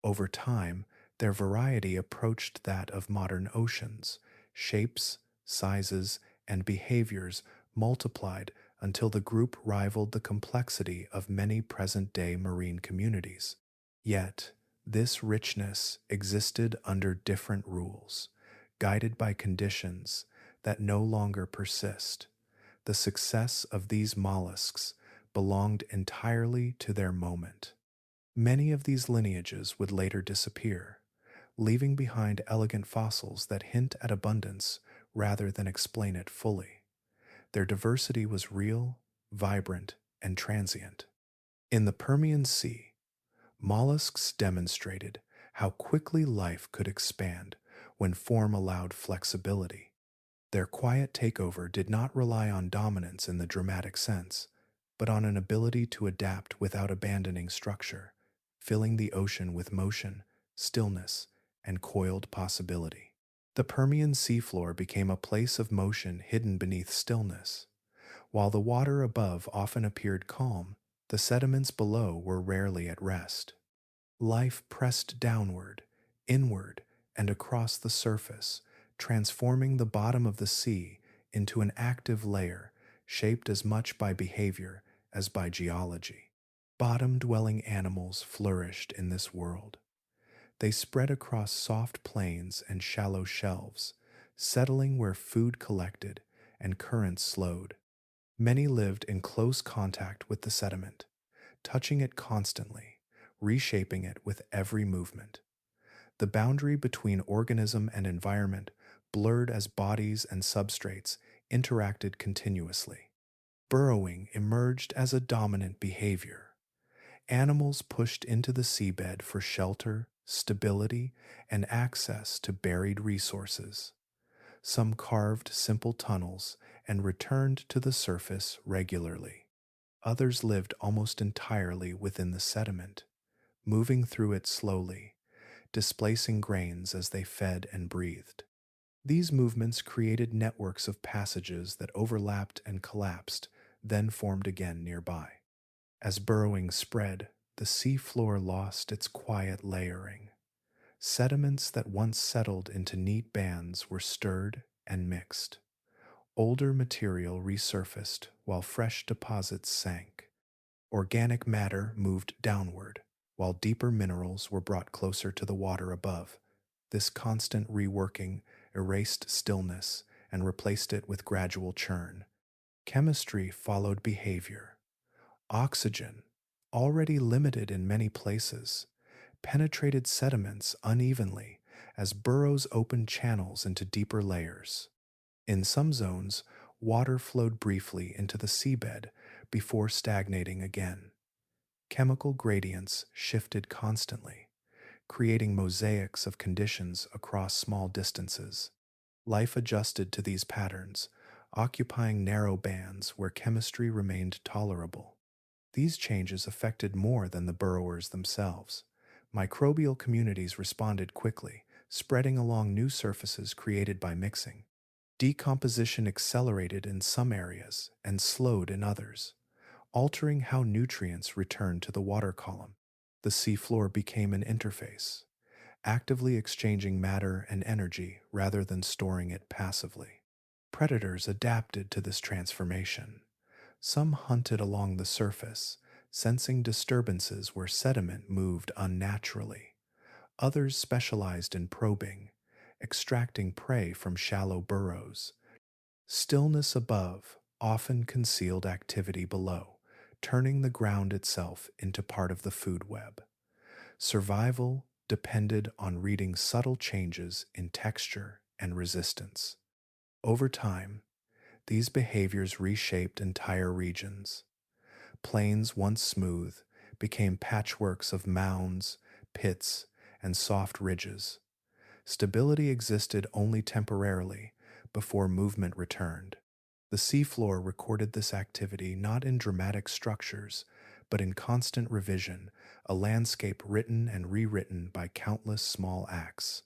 Over time, their variety approached that of modern oceans. Shapes, sizes, and behaviors multiplied until the group rivaled the complexity of many present-day marine communities. Yet, this richness existed under different rules, guided by conditions that no longer persist. The success of these mollusks belonged entirely to their moment. Many of these lineages would later disappear, leaving behind elegant fossils that hint at abundance rather than explain it fully. Their diversity was real, vibrant, and transient. In the Permian Sea, mollusks demonstrated how quickly life could expand when form allowed flexibility. Their quiet takeover did not rely on dominance in the dramatic sense, but on an ability to adapt without abandoning structure, filling the ocean with motion, stillness, and coiled possibility. The Permian seafloor became a place of motion hidden beneath stillness. While the water above often appeared calm, the sediments below were rarely at rest. Life pressed downward, inward, and across the surface, transforming the bottom of the sea into an active layer shaped as much by behavior as by geology. Bottom-dwelling animals flourished in this world. They spread across soft plains and shallow shelves, settling where food collected and currents slowed. Many lived in close contact with the sediment, touching it constantly, reshaping it with every movement. The boundary between organism and environment blurred as bodies and substrates interacted continuously. Burrowing emerged as a dominant behavior. Animals pushed into the seabed for shelter, stability, and access to buried resources. Some carved simple tunnels and returned to the surface regularly. Others lived almost entirely within the sediment, moving through it slowly, displacing grains as they fed and breathed. These movements created networks of passages that overlapped and collapsed, then formed again nearby. As burrowing spread, the seafloor lost its quiet layering. Sediments that once settled into neat bands were stirred and mixed. Older material resurfaced while fresh deposits sank. Organic matter moved downward, while deeper minerals were brought closer to the water above. This constant reworking erased stillness and replaced it with gradual churn. Chemistry followed behavior. Oxygen, already limited in many places, penetrated sediments unevenly as burrows opened channels into deeper layers. In some zones, water flowed briefly into the seabed before stagnating again. Chemical gradients shifted constantly, creating mosaics of conditions across small distances. Life adjusted to these patterns, occupying narrow bands where chemistry remained tolerable. These changes affected more than the burrowers themselves. Microbial communities responded quickly, spreading along new surfaces created by mixing. Decomposition accelerated in some areas and slowed in others, altering how nutrients returned to the water column. The seafloor became an interface, actively exchanging matter and energy rather than storing it passively. Predators adapted to this transformation. Some hunted along the surface, sensing disturbances where sediment moved unnaturally. Others specialized in probing, extracting prey from shallow burrows. Stillness above often concealed activity below, turning the ground itself into part of the food web. Survival depended on reading subtle changes in texture and resistance. Over time, these behaviors reshaped entire regions. Plains once smooth became patchworks of mounds, pits, and soft ridges. Stability existed only temporarily before movement returned. The seafloor recorded this activity not in dramatic structures, but in constant revision, a landscape written and rewritten by countless small acts.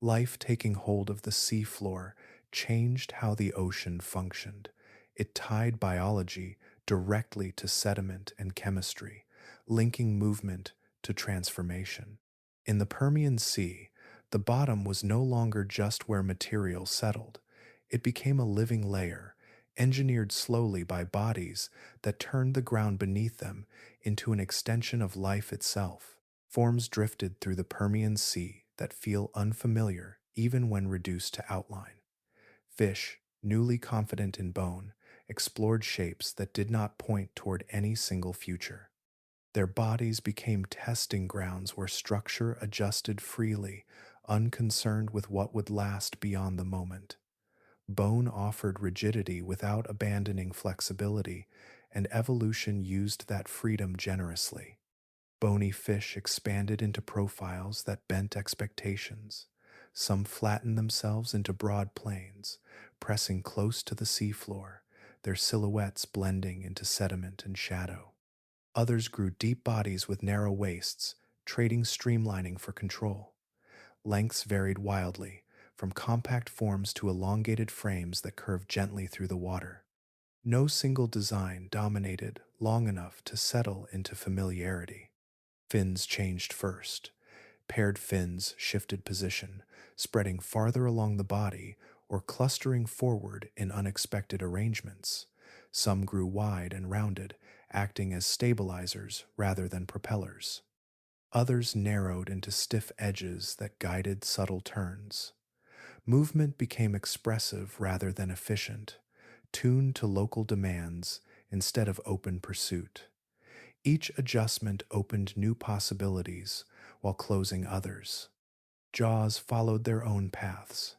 Life taking hold of the seafloor changed how the ocean functioned. It tied biology directly to sediment and chemistry, linking movement to transformation. In the Permian Sea, the bottom was no longer just where material settled. It became a living layer, engineered slowly by bodies that turned the ground beneath them into an extension of life itself. Forms drifted through the Permian Sea that feel unfamiliar even when reduced to outline. Fish, newly confident in bone, explored shapes that did not point toward any single future. Their bodies became testing grounds where structure adjusted freely, unconcerned with what would last beyond the moment. Bone offered rigidity without abandoning flexibility, and evolution used that freedom generously. Bony fish expanded into profiles that bent expectations. Some flattened themselves into broad planes, pressing close to the seafloor, their silhouettes blending into sediment and shadow. Others grew deep bodies with narrow waists, trading streamlining for control. Lengths varied wildly, from compact forms to elongated frames that curved gently through the water. No single design dominated long enough to settle into familiarity. Fins changed first. Paired fins shifted position, spreading farther along the body or clustering forward in unexpected arrangements. Some grew wide and rounded, acting as stabilizers rather than propellers. Others narrowed into stiff edges that guided subtle turns. Movement became expressive rather than efficient, tuned to local demands instead of open pursuit. Each adjustment opened new possibilities while closing others. Jaws followed their own paths.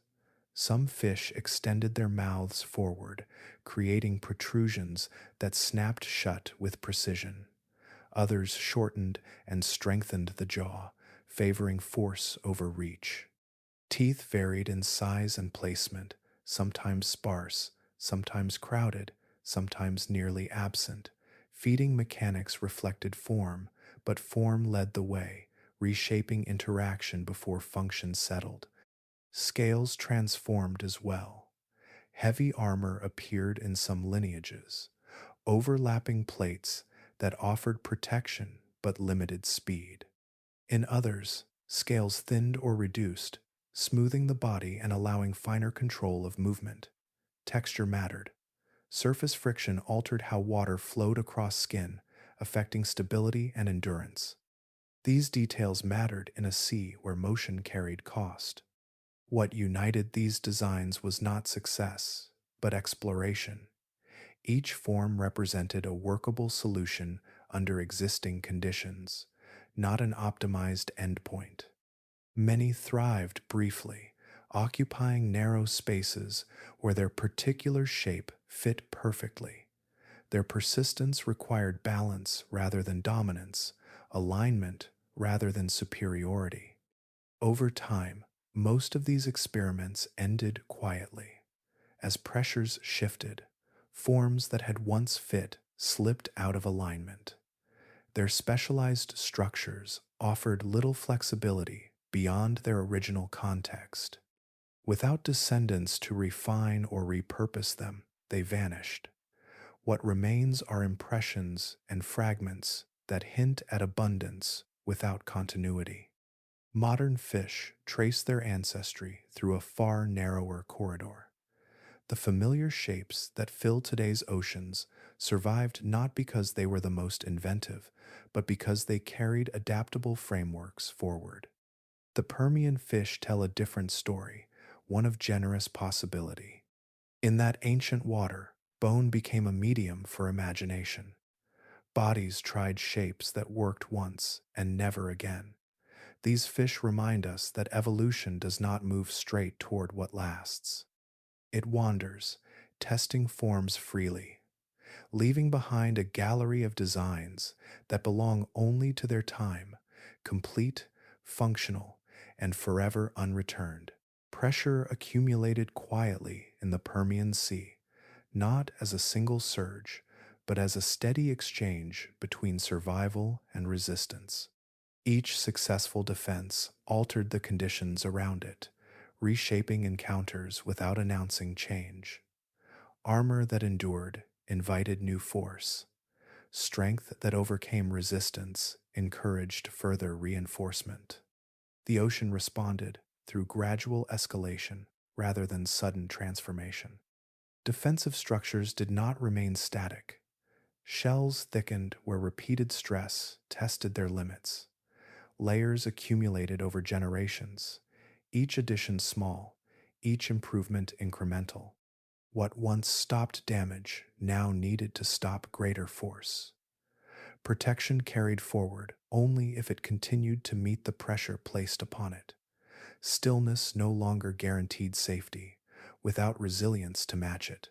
Some fish extended their mouths forward, creating protrusions that snapped shut with precision. Others shortened and strengthened the jaw, favoring force over reach. Teeth varied in size and placement, sometimes sparse, sometimes crowded, sometimes nearly absent, Feeding mechanics reflected form, but form led the way, reshaping interaction before function settled. Scales transformed as well. Heavy armor appeared in some lineages, overlapping plates that offered protection but limited speed. In others, scales thinned or reduced, smoothing the body and allowing finer control of movement. Texture mattered. Surface friction altered how water flowed across skin, affecting stability and endurance. These details mattered in a sea where motion carried cost. What united these designs was not success, but exploration. Each form represented a workable solution under existing conditions, not an optimized endpoint. Many thrived briefly, occupying narrow spaces where their particular shape fit perfectly. Their persistence required balance rather than dominance, alignment rather than superiority. Over time, most of these experiments ended quietly. As pressures shifted, forms that had once fit slipped out of alignment. Their specialized structures offered little flexibility beyond their original context. Without descendants to refine or repurpose them, they vanished. What remains are impressions and fragments that hint at abundance without continuity. Modern fish trace their ancestry through a far narrower corridor. The familiar shapes that fill today's oceans survived not because they were the most inventive, but because they carried adaptable frameworks forward. The Permian fish tell a different story, one of generous possibility. In that ancient water, bone became a medium for imagination. Bodies tried shapes that worked once and never again. These fish remind us that evolution does not move straight toward what lasts. It wanders, testing forms freely, leaving behind a gallery of designs that belong only to their time, complete, functional, and forever unreturned. Pressure accumulated quietly in the Permian Sea, not as a single surge, but as a steady exchange between survival and resistance. Each successful defense altered the conditions around it, reshaping encounters without announcing change. Armor that endured invited new force. Strength that overcame resistance encouraged further reinforcement. The ocean responded through gradual escalation rather than sudden transformation. Defensive structures did not remain static. Shells thickened where repeated stress tested their limits. Layers accumulated over generations, each addition small, each improvement incremental. What once stopped damage now needed to stop greater force. Protection carried forward only if it continued to meet the pressure placed upon it. Stillness no longer guaranteed safety, without resilience to match it.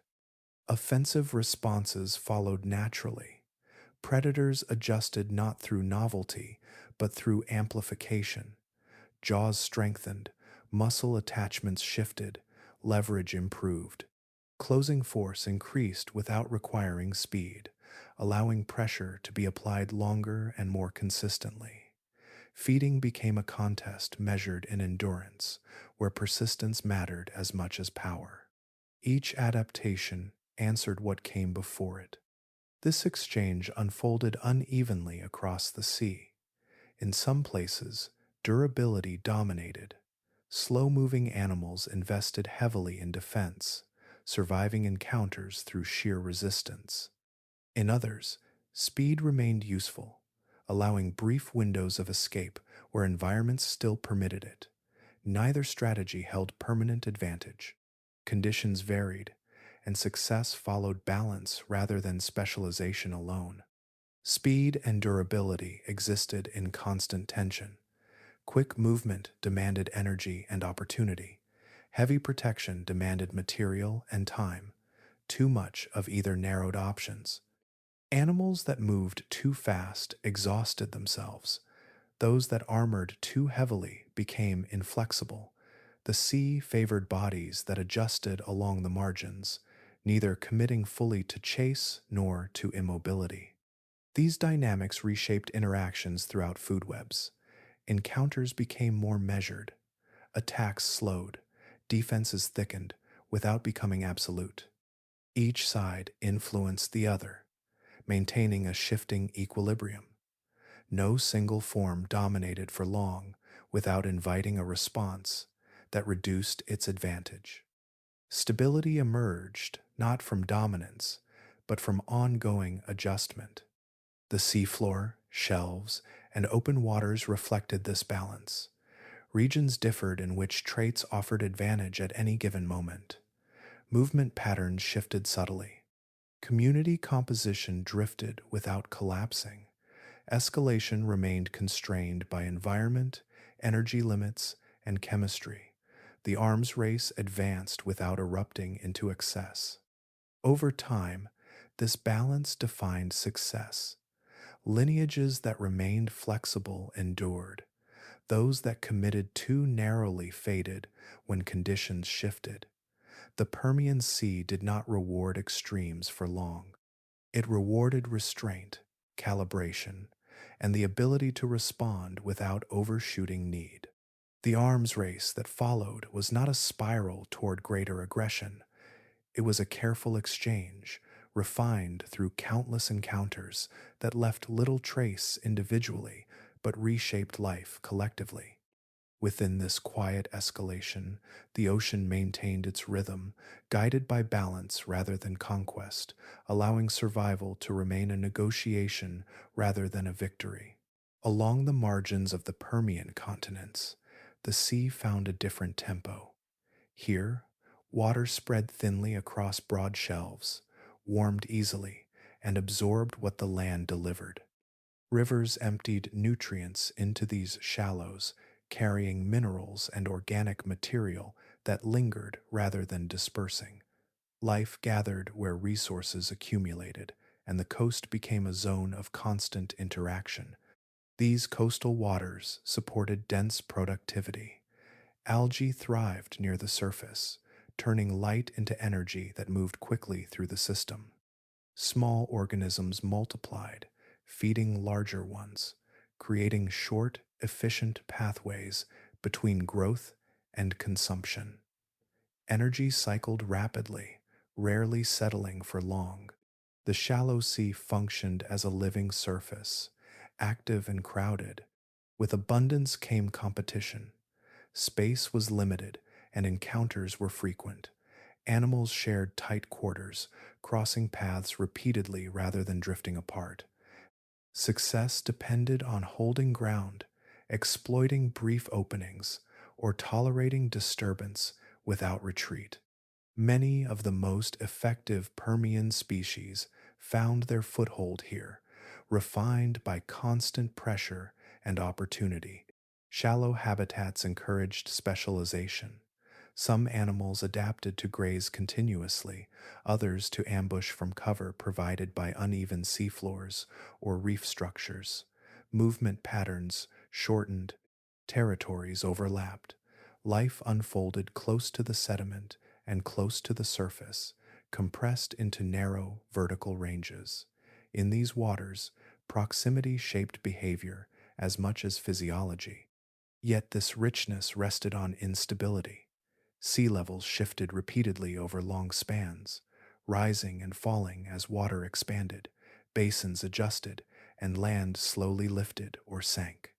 Offensive responses followed naturally. Predators adjusted not through novelty, but through amplification. Jaws strengthened, muscle attachments shifted, leverage improved. Closing force increased without requiring speed, allowing pressure to be applied longer and more consistently. Feeding became a contest measured in endurance, where persistence mattered as much as power. Each adaptation answered what came before it. This exchange unfolded unevenly across the sea. In some places, durability dominated. Slow-moving animals invested heavily in defense, surviving encounters through sheer resistance. In others, speed remained useful, allowing brief windows of escape where environments still permitted it. Neither strategy held permanent advantage. Conditions varied, and success followed balance rather than specialization alone. Speed and durability existed in constant tension. Quick movement demanded energy and opportunity. Heavy protection demanded material and time. Too much of either narrowed options. Animals that moved too fast exhausted themselves. Those that armored too heavily became inflexible. The sea favored bodies that adjusted along the margins, neither committing fully to chase nor to immobility. These dynamics reshaped interactions throughout food webs. Encounters became more measured, attacks slowed, defenses thickened without becoming absolute. Each side influenced the other, maintaining a shifting equilibrium. No single form dominated for long without inviting a response that reduced its advantage. Stability emerged not from dominance, but from ongoing adjustment. The seafloor, shelves, and open waters reflected this balance. Regions differed in which traits offered advantage at any given moment. Movement patterns shifted subtly. Community composition drifted without collapsing. Escalation remained constrained by environment, energy limits, and chemistry. The arms race advanced without erupting into excess. Over time, this balance defined success. Lineages that remained flexible endured. Those that committed too narrowly faded when conditions shifted. The Permian Sea did not reward extremes for long. It rewarded restraint, calibration, and the ability to respond without overshooting need. The arms race that followed was not a spiral toward greater aggression. It was a careful exchange, refined through countless encounters that left little trace individually but reshaped life collectively. Within this quiet escalation, the ocean maintained its rhythm, guided by balance rather than conquest, allowing survival to remain a negotiation rather than a victory. Along the margins of the Permian continents, the sea found a different tempo. Here, water spread thinly across broad shelves, warmed easily, and absorbed what the land delivered. Rivers emptied nutrients into these shallows, carrying minerals and organic material that lingered rather than dispersing. Life gathered where resources accumulated, and the coast became a zone of constant interaction. These coastal waters supported dense productivity. Algae thrived near the surface, turning light into energy that moved quickly through the system. Small organisms multiplied, feeding larger ones, creating short, efficient pathways between growth and consumption. Energy cycled rapidly, rarely settling for long. The shallow sea functioned as a living surface, active and crowded. With abundance came competition. Space was limited, and encounters were frequent. Animals shared tight quarters, crossing paths repeatedly rather than drifting apart. Success depended on holding ground, exploiting brief openings, or tolerating disturbance without retreat. Many of the most effective Permian species found their foothold here, refined by constant pressure and opportunity. Shallow habitats encouraged specialization. Some animals adapted to graze continuously, others to ambush from cover provided by uneven seafloors or reef structures. Movement patterns shortened, territories overlapped. Life unfolded close to the sediment and close to the surface, compressed into narrow vertical ranges. In these waters, proximity shaped behavior as much as physiology. Yet this richness rested on instability. Sea levels shifted repeatedly over long spans, rising and falling as water expanded, basins adjusted, and land slowly lifted or sank.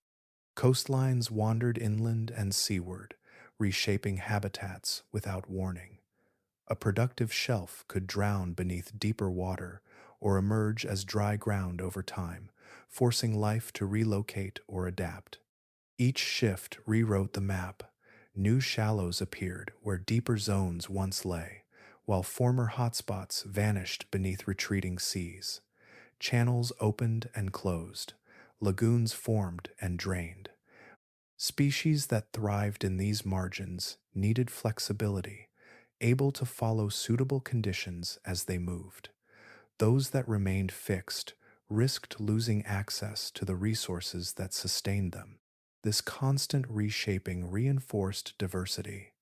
Coastlines wandered inland and seaward, reshaping habitats without warning. A productive shelf could drown beneath deeper water or emerge as dry ground over time, forcing life to relocate or adapt. Each shift rewrote the map. New shallows appeared where deeper zones once lay, while former hotspots vanished beneath retreating seas. Channels opened and closed, lagoons formed and drained. Species that thrived in these margins needed flexibility, able to follow suitable conditions as they moved. Those that remained fixed risked losing access to the resources that sustained them. This constant reshaping reinforced diversity.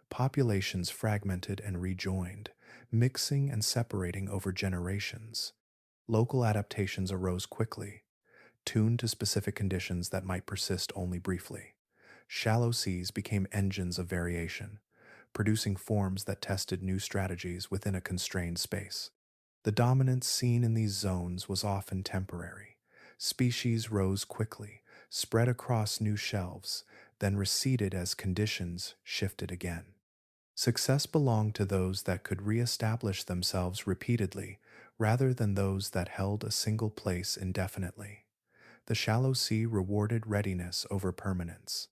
Populations fragmented and rejoined, mixing and separating over generations. Local adaptations arose quickly, tuned to specific conditions that might persist only briefly. Shallow seas became engines of variation, producing forms that tested new strategies within a constrained space. The dominance seen in these zones was often temporary. Species rose quickly, spread across new shelves, then receded as conditions shifted again. Success belonged to those that could reestablish themselves repeatedly rather than those that held a single place indefinitely. The shallow sea rewarded readiness over permanence.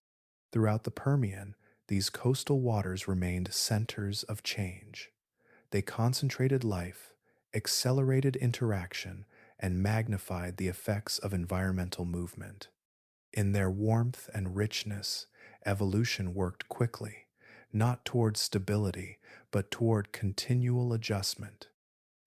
Throughout the Permian, these coastal waters remained centers of change. They concentrated life, accelerated interaction, and magnified the effects of environmental movement. In their warmth and richness, evolution worked quickly, not toward stability, but toward continual adjustment.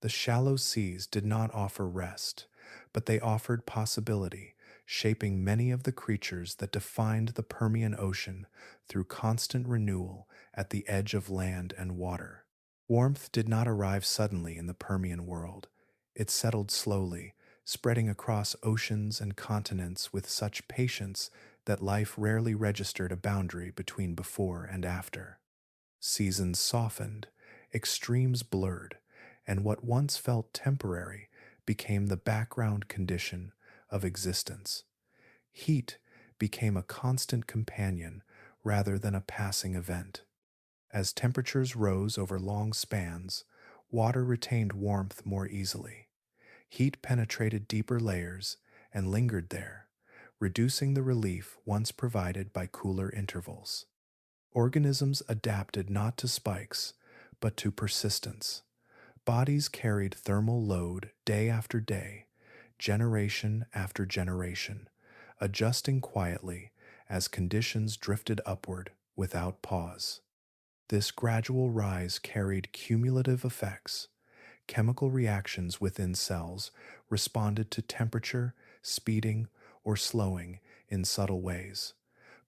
The shallow seas did not offer rest, but they offered possibility, shaping many of the creatures that defined the Permian Ocean through constant renewal at the edge of land and water. Warmth did not arrive suddenly in the Permian world. It settled slowly, spreading across oceans and continents with such patience that life rarely registered a boundary between before and after. Seasons softened, extremes blurred, and what once felt temporary became the background condition of existence. Heat became a constant companion rather than a passing event. As temperatures rose over long spans, water retained warmth more easily. Heat penetrated deeper layers and lingered there, reducing the relief once provided by cooler intervals. Organisms adapted not to spikes, but to persistence. Bodies carried thermal load day after day, generation after generation, adjusting quietly as conditions drifted upward without pause. This gradual rise carried cumulative effects. Chemical reactions within cells responded to temperature, speeding, or slowing in subtle ways.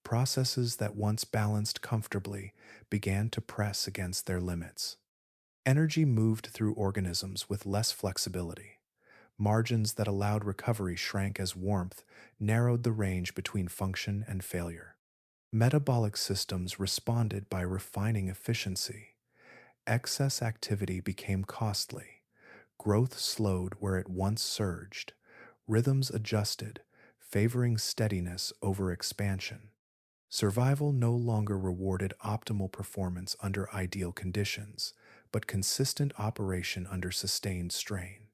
Processes that once balanced comfortably began to press against their limits. Energy moved through organisms with less flexibility. Margins that allowed recovery shrank as warmth narrowed the range between function and failure. Metabolic systems responded by refining efficiency. Excess activity became costly. Growth slowed where it once surged. Rhythms adjusted, favoring steadiness over expansion. Survival no longer rewarded optimal performance under ideal conditions, but consistent operation under sustained strain.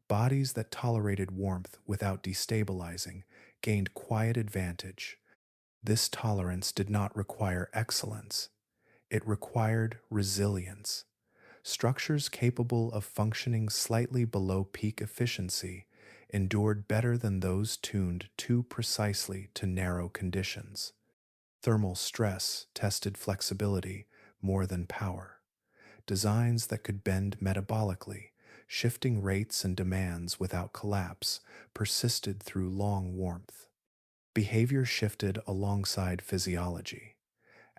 Bodies that tolerated warmth without destabilizing gained quiet advantage. This tolerance did not require excellence, it required resilience. Structures capable of functioning slightly below peak efficiency endured better than those tuned too precisely to narrow conditions. Thermal stress tested flexibility more than power. Designs that could bend metabolically, shifting rates and demands without collapse, persisted through long warmth. Behavior shifted alongside physiology.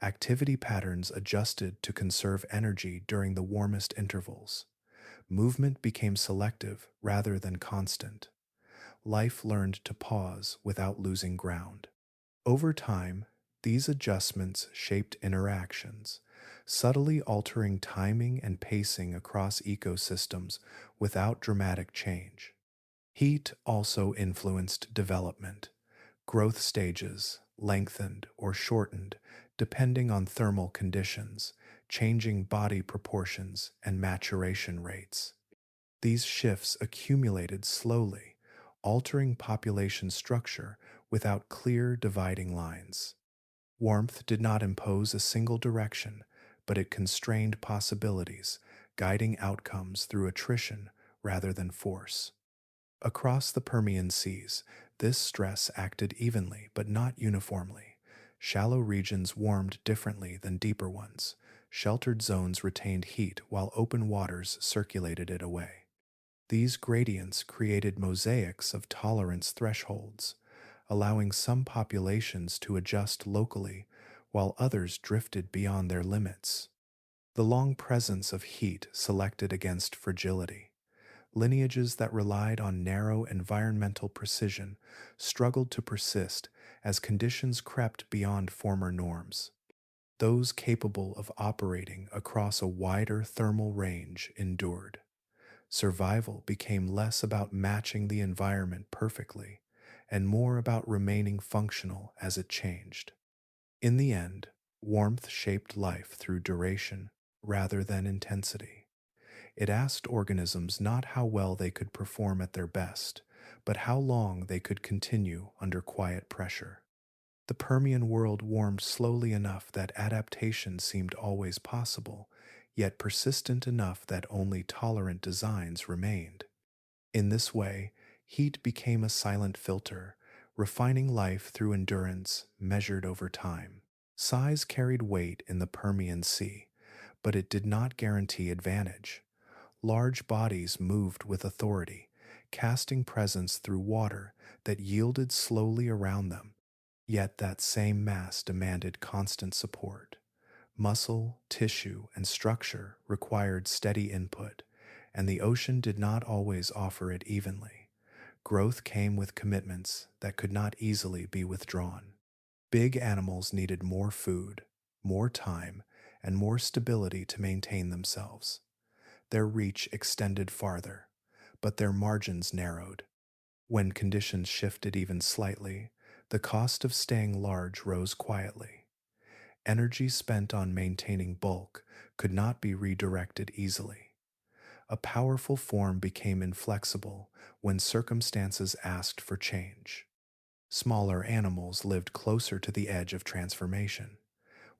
Activity patterns adjusted to conserve energy during the warmest intervals. Movement became selective rather than constant. Life learned to pause without losing ground. Over time, these adjustments shaped interactions, subtly altering timing and pacing across ecosystems without dramatic change. Heat also influenced development. Growth stages lengthened or shortened depending on thermal conditions, changing body proportions and maturation rates. These shifts accumulated slowly, altering population structure without clear dividing lines. Warmth did not impose a single direction, but it constrained possibilities, guiding outcomes through attrition rather than force. Across the Permian seas, this stress acted evenly but not uniformly. Shallow regions warmed differently than deeper ones. Sheltered zones retained heat while open waters circulated it away. These gradients created mosaics of tolerance thresholds, allowing some populations to adjust locally while others drifted beyond their limits. The long presence of heat selected against fragility. Lineages that relied on narrow environmental precision struggled to persist as conditions crept beyond former norms. Those capable of operating across a wider thermal range endured. Survival became less about matching the environment perfectly and more about remaining functional as it changed. In the end, warmth shaped life through duration rather than intensity. It asked organisms not how well they could perform at their best, but how long they could continue under quiet pressure. The Permian world warmed slowly enough that adaptation seemed always possible, yet persistent enough that only tolerant designs remained. In this way, heat became a silent filter, refining life through endurance measured over time. Size carried weight in the Permian Sea, but it did not guarantee advantage. Large bodies moved with authority, casting presence through water that yielded slowly around them. Yet that same mass demanded constant support. Muscle, tissue, and structure required steady input, and the ocean did not always offer it evenly. Growth came with commitments that could not easily be withdrawn. Big animals needed more food, more time, and more stability to maintain themselves. Their reach extended farther, but their margins narrowed. When conditions shifted even slightly, the cost of staying large rose quietly. Energy spent on maintaining bulk could not be redirected easily. A powerful form became inflexible when circumstances asked for change. Smaller animals lived closer to the edge of transformation.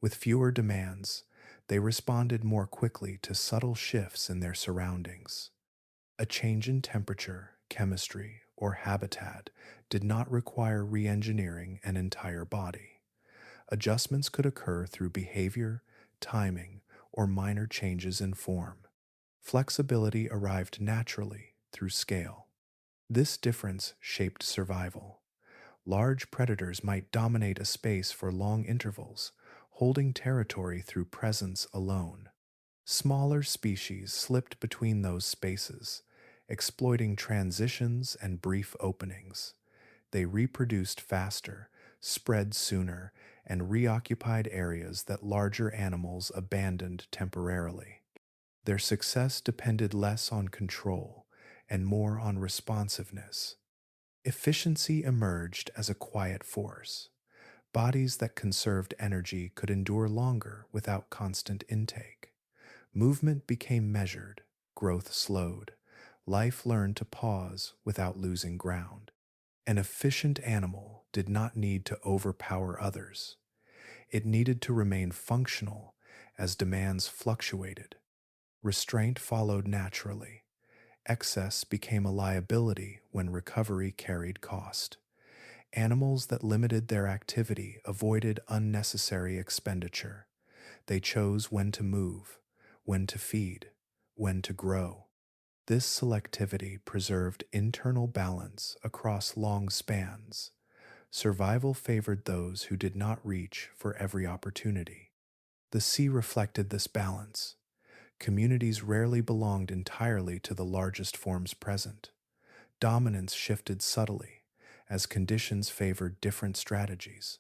With fewer demands, they responded more quickly to subtle shifts in their surroundings. A change in temperature, chemistry, or habitat did not require re-engineering an entire body. Adjustments could occur through behavior, timing, or minor changes in form. Flexibility arrived naturally through scale. This difference shaped survival. Large predators might dominate a space for long intervals, holding territory through presence alone. Smaller species slipped between those spaces, exploiting transitions and brief openings. They reproduced faster, spread sooner, and reoccupied areas that larger animals abandoned temporarily. Their success depended less on control and more on responsiveness. Efficiency emerged as a quiet force. Bodies that conserved energy could endure longer without constant intake. Movement became measured, growth slowed, life learned to pause without losing ground. An efficient animal did not need to overpower others. It needed to remain functional as demands fluctuated. Restraint followed naturally. Excess became a liability when recovery carried cost. Animals that limited their activity avoided unnecessary expenditure. They chose when to move, when to feed, when to grow. This selectivity preserved internal balance across long spans. Survival favored those who did not reach for every opportunity. The sea reflected this balance. Communities rarely belonged entirely to the largest forms present. Dominance shifted subtly as conditions favored different strategies.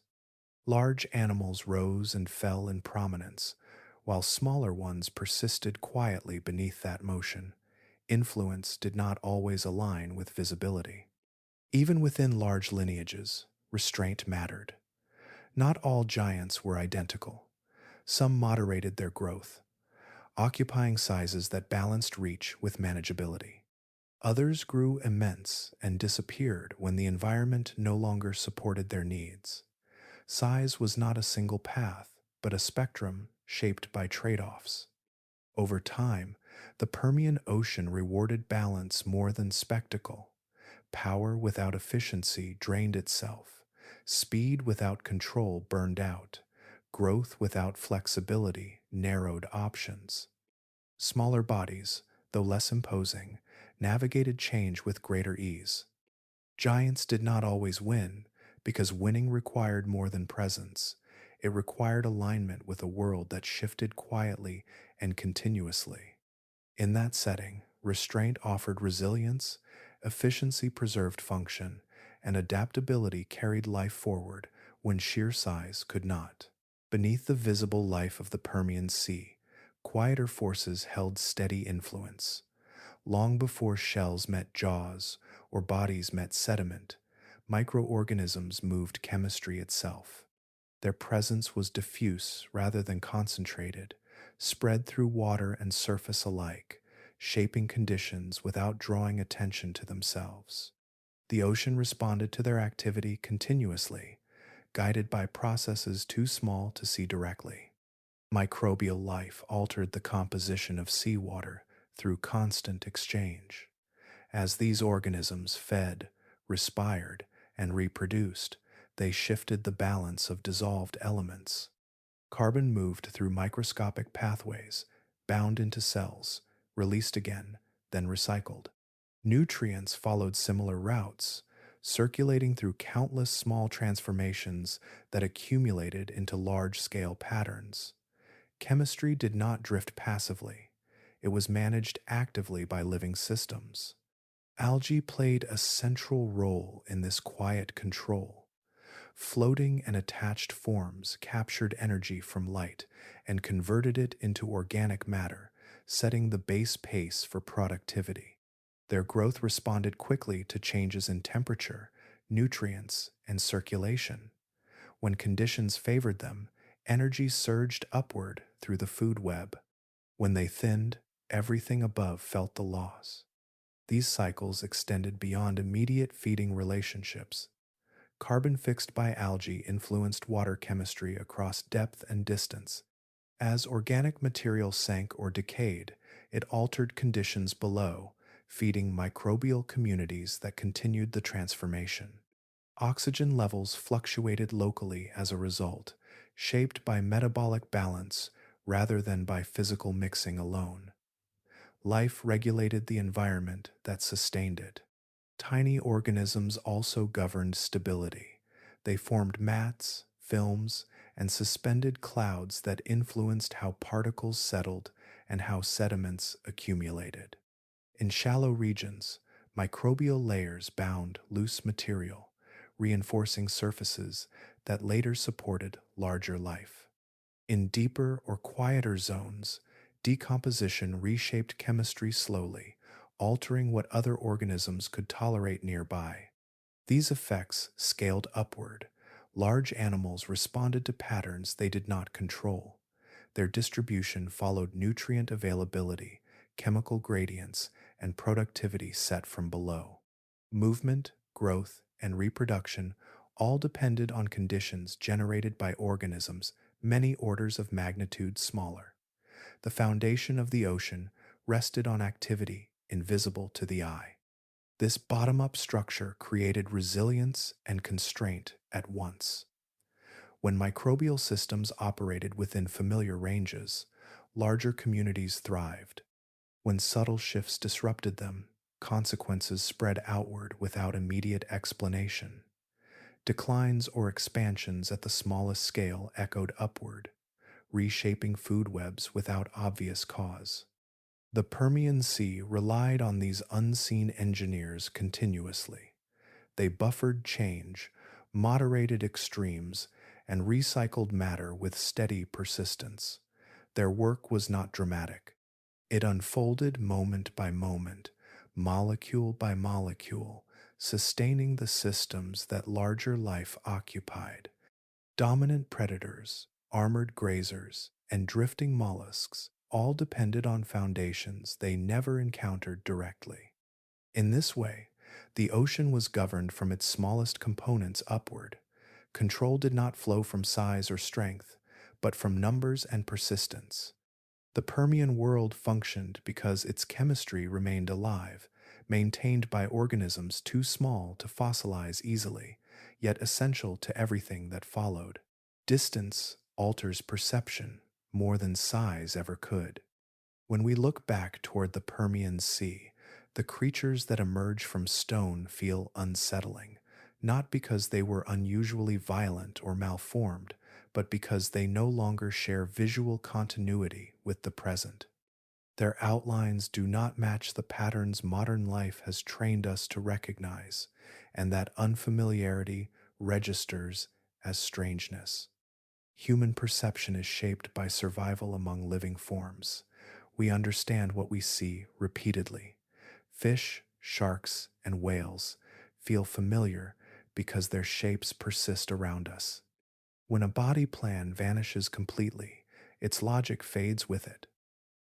Large animals rose and fell in prominence, while smaller ones persisted quietly beneath that motion. Influence did not always align with visibility. Even within large lineages, restraint mattered. Not all giants were identical. Some moderated their growth, occupying sizes that balanced reach with manageability. Others grew immense and disappeared when the environment no longer supported their needs. Size was not a single path, but a spectrum shaped by trade-offs. Over time, the Permian Ocean rewarded balance more than spectacle. Power without efficiency drained itself. Speed without control burned out. Growth without flexibility narrowed options. Smaller bodies, though less imposing, navigated change with greater ease. Giants did not always win, because winning required more than presence. It required alignment with a world that shifted quietly and continuously. In that setting, Restraint offered resilience, efficiency preserved function, and adaptability carried life forward when sheer size could not. Beneath the visible life of the Permian Sea, quieter forces held steady influence. Long before shells met jaws or bodies met sediment, microorganisms moved chemistry itself. Their presence was diffuse rather than concentrated, spread through water and surface alike, shaping conditions without drawing attention to themselves. The ocean responded to their activity continuously, guided by processes too small to see directly. Microbial life altered the composition of seawater through constant exchange. As these organisms fed, respired, and reproduced, they shifted the balance of dissolved elements. Carbon moved through microscopic pathways, bound into cells, released again, then recycled. Nutrients followed similar routes, circulating through countless small transformations that accumulated into large-scale patterns. Chemistry did not drift passively. It was managed actively by living systems. Algae played a central role in this quiet control. Floating and attached forms captured energy from light and converted it into organic matter, setting the base pace for productivity. Their growth responded quickly to changes in temperature, nutrients, and circulation. When conditions favored them, energy surged upward through the food web. When they thinned, everything above felt the loss. These cycles extended beyond immediate feeding relationships. Carbon fixed by algae influenced water chemistry across depth and distance. As organic material sank or decayed, it altered conditions below, feeding microbial communities that continued the transformation. Oxygen levels fluctuated locally as a result, shaped by metabolic balance rather than by physical mixing alone. Life regulated the environment that sustained it. Tiny organisms also governed stability. They formed mats, films, and suspended clouds that influenced how particles settled and how sediments accumulated. In shallow regions, microbial layers bound loose material, reinforcing surfaces that later supported larger life. In deeper or quieter zones, decomposition reshaped chemistry slowly, altering what other organisms could tolerate nearby. These effects scaled upward. Large animals responded to patterns they did not control. Their distribution followed nutrient availability, chemical gradients, and productivity set from below. Movement, growth, and reproduction all depended on conditions generated by organisms many orders of magnitude smaller. The foundation of the ocean rested on activity invisible to the eye. This bottom-up structure created resilience and constraint at once. When microbial systems operated within familiar ranges, larger communities thrived. When subtle shifts disrupted them, consequences spread outward without immediate explanation. Declines or expansions at the smallest scale echoed upward, reshaping food webs without obvious cause. The Permian Sea relied on these unseen engineers continuously. They buffered change, moderated extremes, and recycled matter with steady persistence. Their work was not dramatic. It unfolded moment by moment, molecule by molecule, sustaining the systems that larger life occupied. Dominant predators, armored grazers, and drifting mollusks all depended on foundations they never encountered directly. In this way, the ocean was governed from its smallest components upward. Control did not flow from size or strength, but from numbers and persistence. The Permian world functioned because its chemistry remained alive, maintained by organisms too small to fossilize easily, yet essential to everything that followed. Distance alters perception more than size ever could. When we look back toward the Permian Sea, the creatures that emerge from stone feel unsettling, not because they were unusually violent or malformed, but because they no longer share visual continuity with the present. Their outlines do not match the patterns modern life has trained us to recognize, and that unfamiliarity registers as strangeness. Human perception is shaped by survival among living forms. We understand what we see repeatedly. Fish, sharks, and whales feel familiar because their shapes persist around us. When a body plan vanishes completely, its logic fades with it.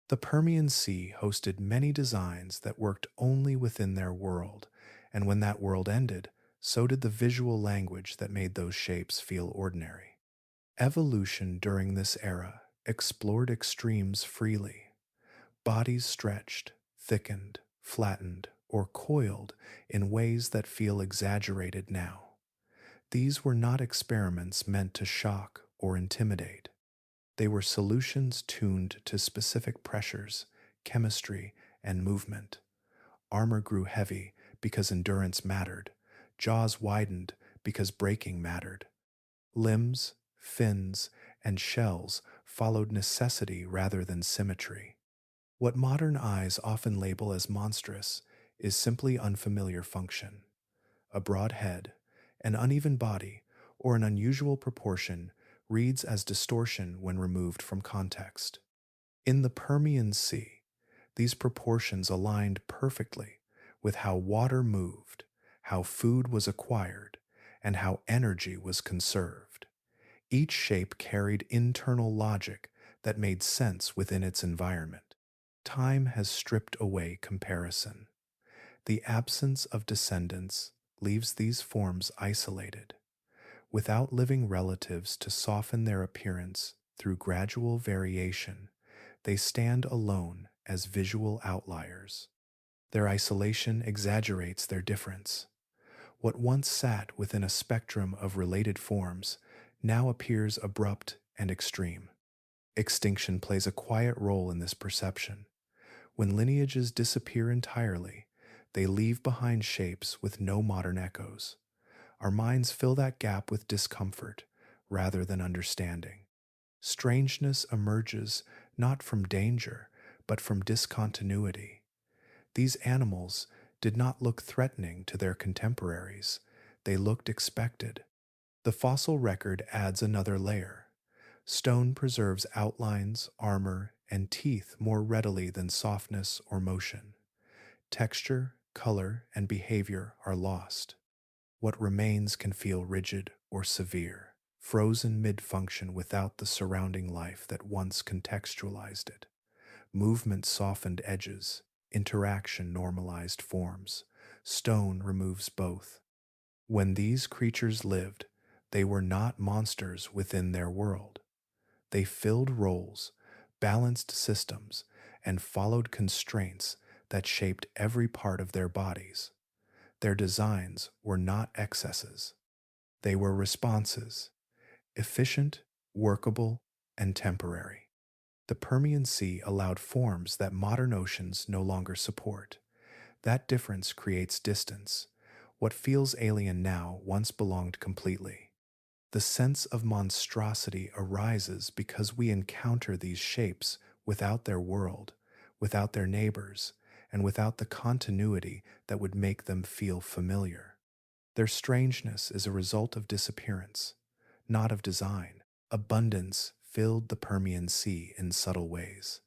The Permian Sea hosted many designs that worked only within their world, and when that world ended, so did the visual language that made those shapes feel ordinary. Evolution during this era explored extremes freely. Bodies stretched, thickened, flattened, or coiled in ways that feel exaggerated now. These were not experiments meant to shock or intimidate. They were solutions tuned to specific pressures, chemistry, and movement. Armor grew heavy because endurance mattered. Jaws widened because breaking mattered. Limbs, fins, and shells followed necessity rather than symmetry. What modern eyes often label as monstrous is simply unfamiliar function. A broad head, an uneven body, or an unusual proportion reads as distortion when removed from context. In the Permian Sea, these proportions aligned perfectly with how water moved, how food was acquired, and how energy was conserved. Each shape carried internal logic that made sense within its environment. Time has stripped away comparison. The absence of descendants leaves these forms isolated, without living relatives to soften their appearance through gradual variation. They stand alone as visual outliers. Their isolation exaggerates their difference. What once sat within a spectrum of related forms now appears abrupt and extreme. Extinction plays a quiet role in this perception. When lineages disappear entirely, they leave behind shapes with no modern echoes. Our minds fill that gap with discomfort rather than understanding. Strangeness emerges not from danger, but from discontinuity. These animals did not look threatening to their contemporaries, they looked expected. The fossil record adds another layer. Stone preserves outlines, armor, and teeth more readily than softness or motion. Texture, color, and behavior are lost. What remains can feel rigid or severe, frozen mid-function without the surrounding life that once contextualized it. Movement softened edges, interaction normalized forms. Stone removes both. When these creatures lived, they were not monsters within their world. They filled roles, balanced systems, and followed constraints that shaped every part of their bodies. Their designs were not excesses. They were responses, efficient, workable, and temporary. The Permian Sea allowed forms that modern oceans no longer support. That difference creates distance. What feels alien now once belonged completely. The sense of monstrosity arises because we encounter these shapes without their world, without their neighbors, and without the continuity that would make them feel familiar. Their strangeness is a result of disappearance, not of design. Abundance filled the Permian Sea in subtle ways.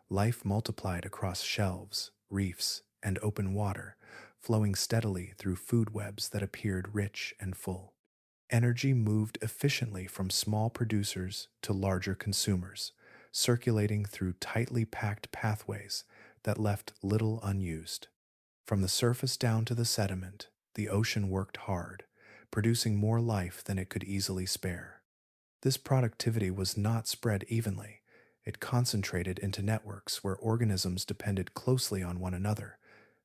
Life multiplied across shelves, reefs, and open water, flowing steadily through food webs that appeared rich and full. Energy moved efficiently from small producers to larger consumers, circulating through tightly packed pathways that left little unused. From the surface down to the sediment, the ocean worked hard, producing more life than it could easily spare. This productivity was not spread evenly. It concentrated into networks where organisms depended closely on one another.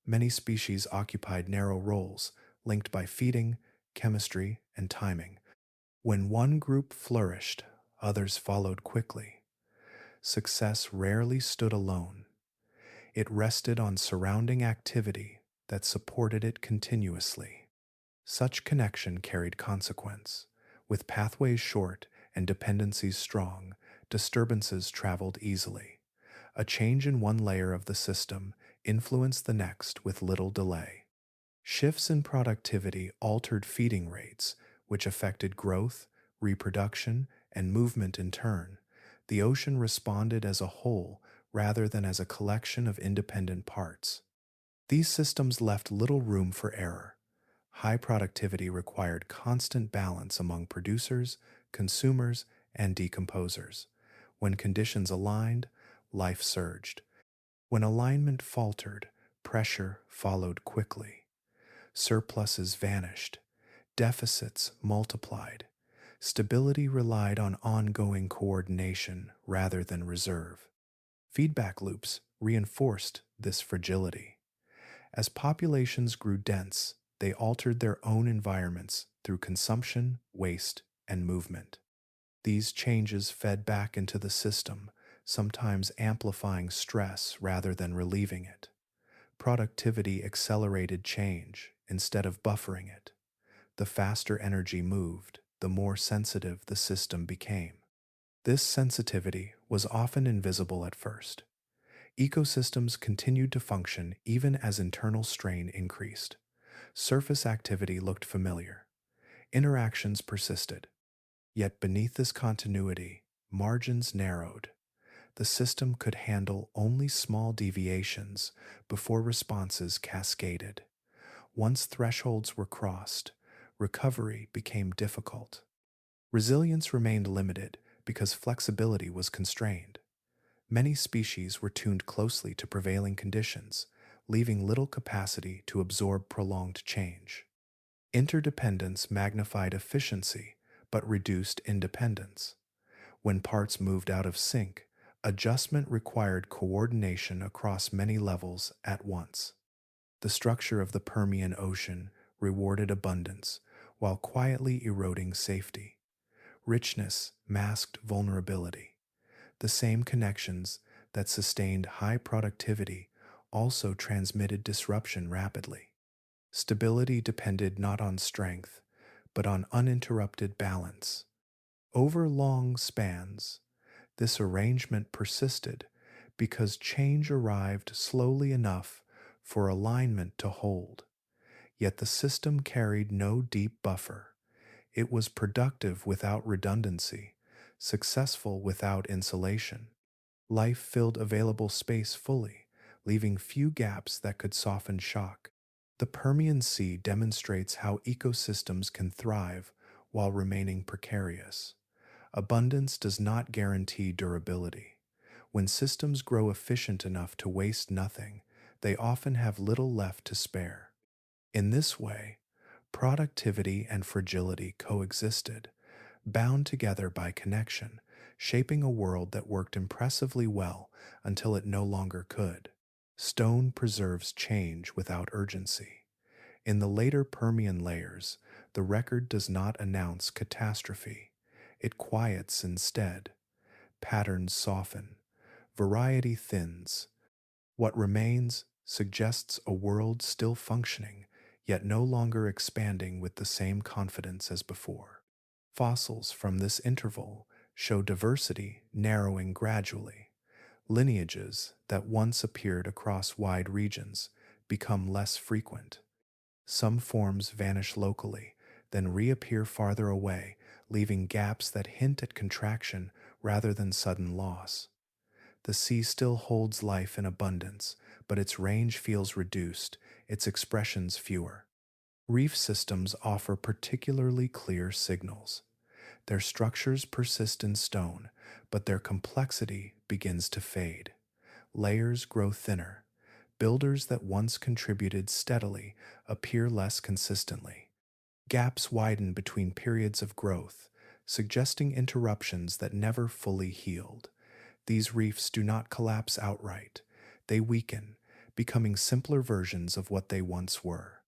Many species occupied narrow roles, linked by feeding, chemistry, and timing. When one group flourished, others followed quickly. Success rarely stood alone. It rested on surrounding activity that supported it continuously. Such connection carried consequence. With pathways short and dependencies strong, disturbances traveled easily. A change in one layer of the system influenced the next with little delay. Shifts in productivity altered feeding rates, which affected growth, reproduction, and movement in turn. The ocean responded as a whole rather than as a collection of independent parts. These systems left little room for error. High productivity required constant balance among producers, consumers, and decomposers. When conditions aligned, life surged. When alignment faltered, pressure followed quickly. Surpluses vanished. Deficits multiplied. Stability relied on ongoing coordination rather than reserve. Feedback loops reinforced this fragility. As populations grew dense, they altered their own environments through consumption, waste, and movement. These changes fed back into the system, sometimes amplifying stress rather than relieving it. Productivity accelerated change instead of buffering it. The faster energy moved, the more sensitive the system became. This sensitivity was often invisible at first. Ecosystems continued to function even as internal strain increased. Surface activity looked familiar. Interactions persisted. Yet beneath this continuity, margins narrowed. The system could handle only small deviations before responses cascaded. Once thresholds were crossed, recovery became difficult. Resilience remained limited because flexibility was constrained. Many species were tuned closely to prevailing conditions, leaving little capacity to absorb prolonged change. Interdependence magnified efficiency but reduced independence. When parts moved out of sync, adjustment required coordination across many levels at once. The structure of the Permian Ocean rewarded abundance while quietly eroding safety. Richness masked vulnerability. The same connections that sustained high productivity also transmitted disruption rapidly. Stability depended not on strength, but on uninterrupted balance. Over long spans, this arrangement persisted because change arrived slowly enough for alignment to hold. Yet the system carried no deep buffer. It was productive without redundancy, successful without insulation. Life filled available space fully, leaving few gaps that could soften shock. The Permian Sea demonstrates how ecosystems can thrive while remaining precarious. Abundance does not guarantee durability. When systems grow efficient enough to waste nothing, they often have little left to spare. In this way, productivity and fragility coexisted, bound together by connection, shaping a world that worked impressively well until it no longer could. Stone preserves change without urgency. In the later Permian layers, the record does not announce catastrophe. It quiets instead. Patterns soften. Variety thins. What remains suggests a world still functioning, yet no longer expanding with the same confidence as before. Fossils from this interval show diversity narrowing gradually. Lineages that once appeared across wide regions become less frequent. Some forms vanish locally, then reappear farther away, leaving gaps that hint at contraction rather than sudden loss. The sea still holds life in abundance, but its range feels reduced, its expressions fewer. Reef systems offer particularly clear signals. Their structures persist in stone, but their complexity begins to fade. Layers grow thinner. Builders that once contributed steadily appear less consistently. Gaps widen between periods of growth, suggesting interruptions that never fully healed. These reefs do not collapse outright. They weaken, becoming simpler versions of what they once were.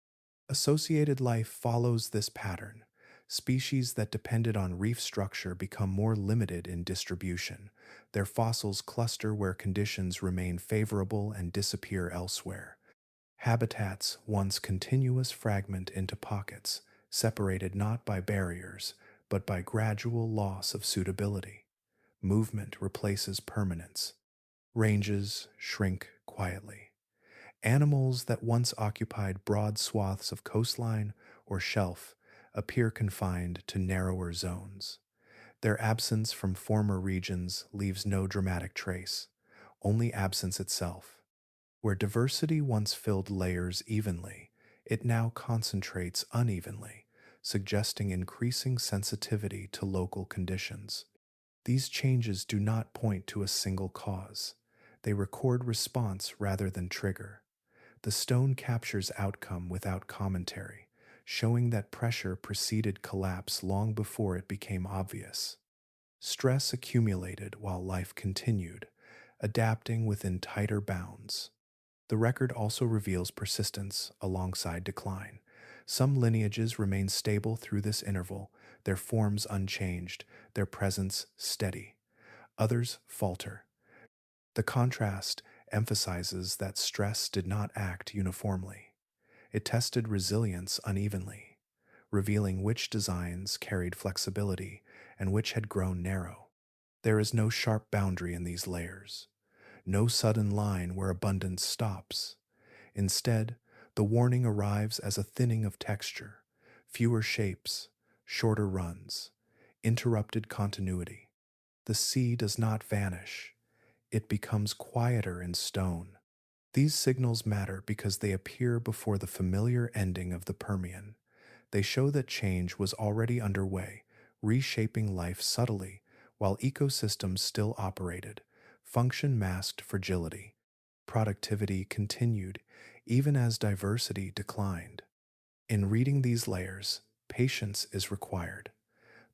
Associated life follows this pattern. Species that depended on reef structure become more limited in distribution. Their fossils cluster where conditions remain favorable and disappear elsewhere. Habitats once continuous fragment into pockets, separated not by barriers, but by gradual loss of suitability. Movement replaces permanence. Ranges shrink quietly. Animals that once occupied broad swaths of coastline or shelf appear confined to narrower zones. Their absence from former regions leaves no dramatic trace, only absence itself. Where diversity once filled layers evenly, it now concentrates unevenly, suggesting increasing sensitivity to local conditions. These changes do not point to a single cause. They record response rather than trigger. The stone captures outcome without commentary, showing that pressure preceded collapse long before it became obvious. Stress accumulated while life continued, adapting within tighter bounds. The record also reveals persistence alongside decline. Some lineages remain stable through this interval, their forms unchanged, their presence steady. Others falter. The contrast emphasizes that stress did not act uniformly. It tested resilience unevenly, revealing which designs carried flexibility and which had grown narrow. There is no sharp boundary in these layers, no sudden line where abundance stops. Instead, the warning arrives as a thinning of texture, fewer shapes, shorter runs, interrupted continuity. The sea does not vanish, it becomes quieter in stone. These signals matter because they appear before the familiar ending of the Permian. They show that change was already underway, reshaping life subtly while ecosystems still operated. Function masked fragility. Productivity continued even as diversity declined. In reading these layers, patience is required.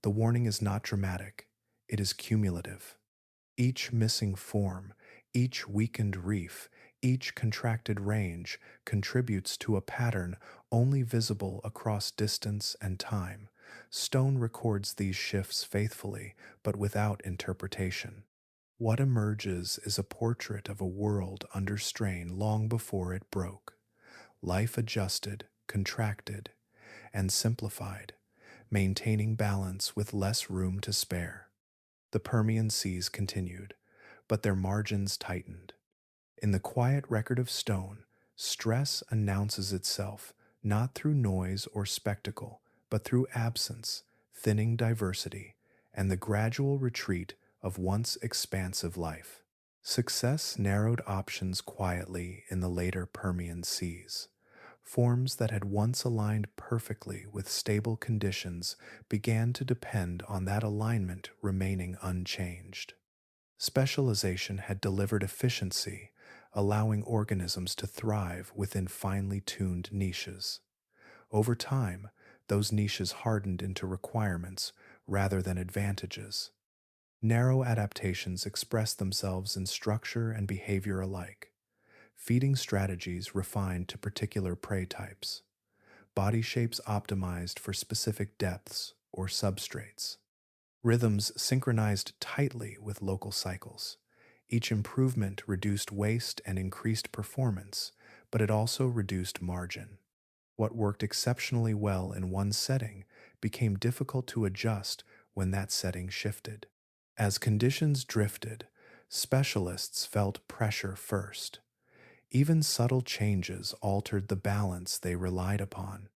The warning is not dramatic, it is cumulative. Each missing form, each weakened reef, each contracted range contributes to a pattern only visible across distance and time. Stone records these shifts faithfully, but without interpretation. What emerges is a portrait of a world under strain long before it broke. Life adjusted, contracted, and simplified, maintaining balance with less room to spare. The Permian seas continued, but their margins tightened. In the quiet record of stone, stress announces itself not through noise or spectacle, but through absence, thinning diversity, and the gradual retreat of once expansive life. Success narrowed options quietly in the later Permian seas. Forms that had once aligned perfectly with stable conditions began to depend on that alignment remaining unchanged. Specialization had delivered efficiency, allowing organisms to thrive within finely tuned niches. Over time, those niches hardened into requirements rather than advantages. Narrow adaptations express themselves in structure and behavior alike. Feeding strategies refined to particular prey types. Body shapes optimized for specific depths or substrates. Rhythms synchronized tightly with local cycles. Each improvement reduced waste and increased performance, but it also reduced margin. What worked exceptionally well in one setting became difficult to adjust when that setting shifted. As conditions drifted, specialists felt pressure first. Even subtle changes altered the balance they relied upon.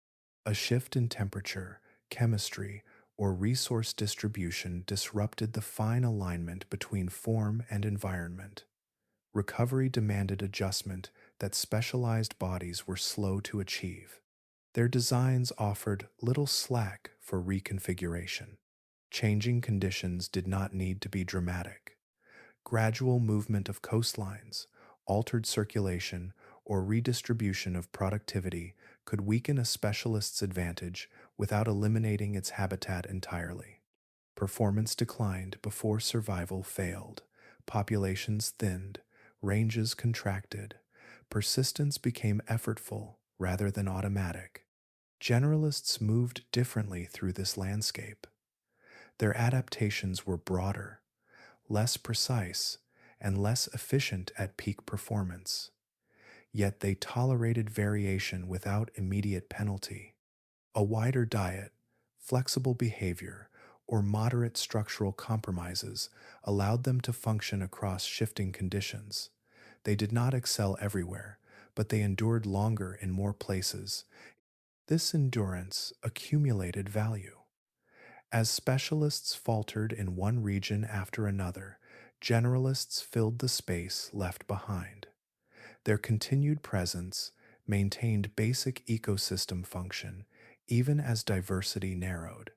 A shift in temperature, chemistry, or resource distribution disrupted the fine alignment between form and environment. Recovery demanded adjustment that specialized bodies were slow to achieve. Their designs offered little slack for reconfiguration. Changing conditions did not need to be dramatic. Gradual movement of coastlines, altered circulation, or redistribution of productivity could weaken a specialist's advantage without eliminating its habitat entirely. Performance declined before survival failed. Populations thinned, ranges contracted. Persistence became effortful rather than automatic. Generalists moved differently through this landscape. Their adaptations were broader, less precise, and less efficient at peak performance. Yet they tolerated variation without immediate penalty. A wider diet, flexible behavior, or moderate structural compromises allowed them to function across shifting conditions. They did not excel everywhere, but they endured longer in more places. This endurance accumulated value. As specialists faltered in one region after another, generalists filled the space left behind. Their continued presence maintained basic ecosystem function even as diversity narrowed.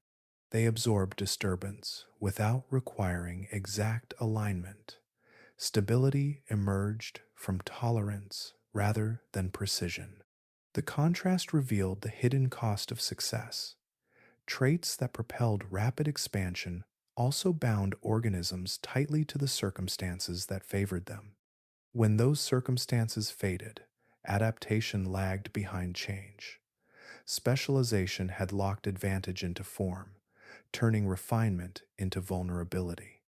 They absorbed disturbance without requiring exact alignment. Stability emerged from tolerance rather than precision. The contrast revealed the hidden cost of success. Traits that propelled rapid expansion also bound organisms tightly to the circumstances that favored them. When those circumstances faded, adaptation lagged behind change. Specialization had locked advantage into form, turning refinement into vulnerability.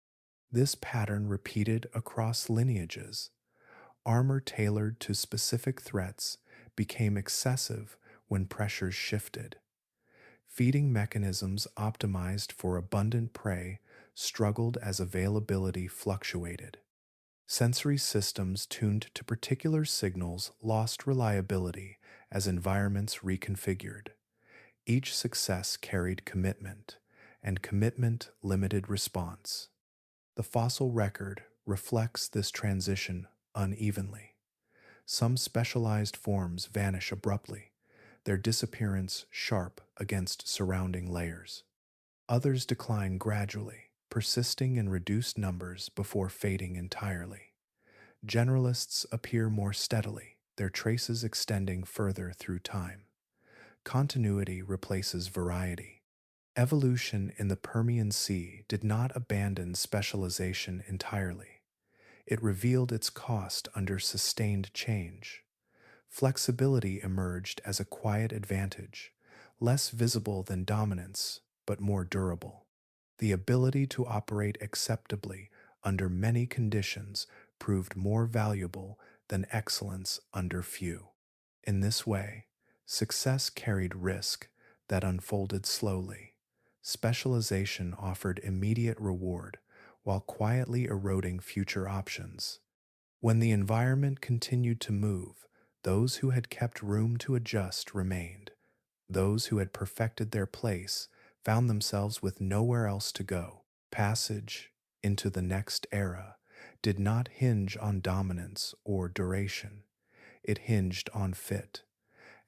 This pattern repeated across lineages. Armor tailored to specific threats became excessive when pressures shifted. Feeding mechanisms optimized for abundant prey struggled as availability fluctuated. Sensory systems tuned to particular signals lost reliability as environments reconfigured. Each success carried commitment, and commitment limited response. The fossil record reflects this transition unevenly. Some specialized forms vanish abruptly, their disappearance sharp against surrounding layers. Others decline gradually, persisting in reduced numbers before fading entirely. Generalists appear more steadily, their traces extending further through time. Continuity replaces variety. Evolution in the Permian Sea did not abandon specialization entirely. It revealed its cost under sustained change. Flexibility emerged as a quiet advantage, less visible than dominance, but more durable. The ability to operate acceptably under many conditions proved more valuable than excellence under few. In this way, success carried risk that unfolded slowly. Specialization offered immediate reward while quietly eroding future options. When the environment continued to move, those who had kept room to adjust remained. Those who had perfected their place found themselves with nowhere else to go. Passage into the next era did not hinge on dominance or duration. It hinged on fit.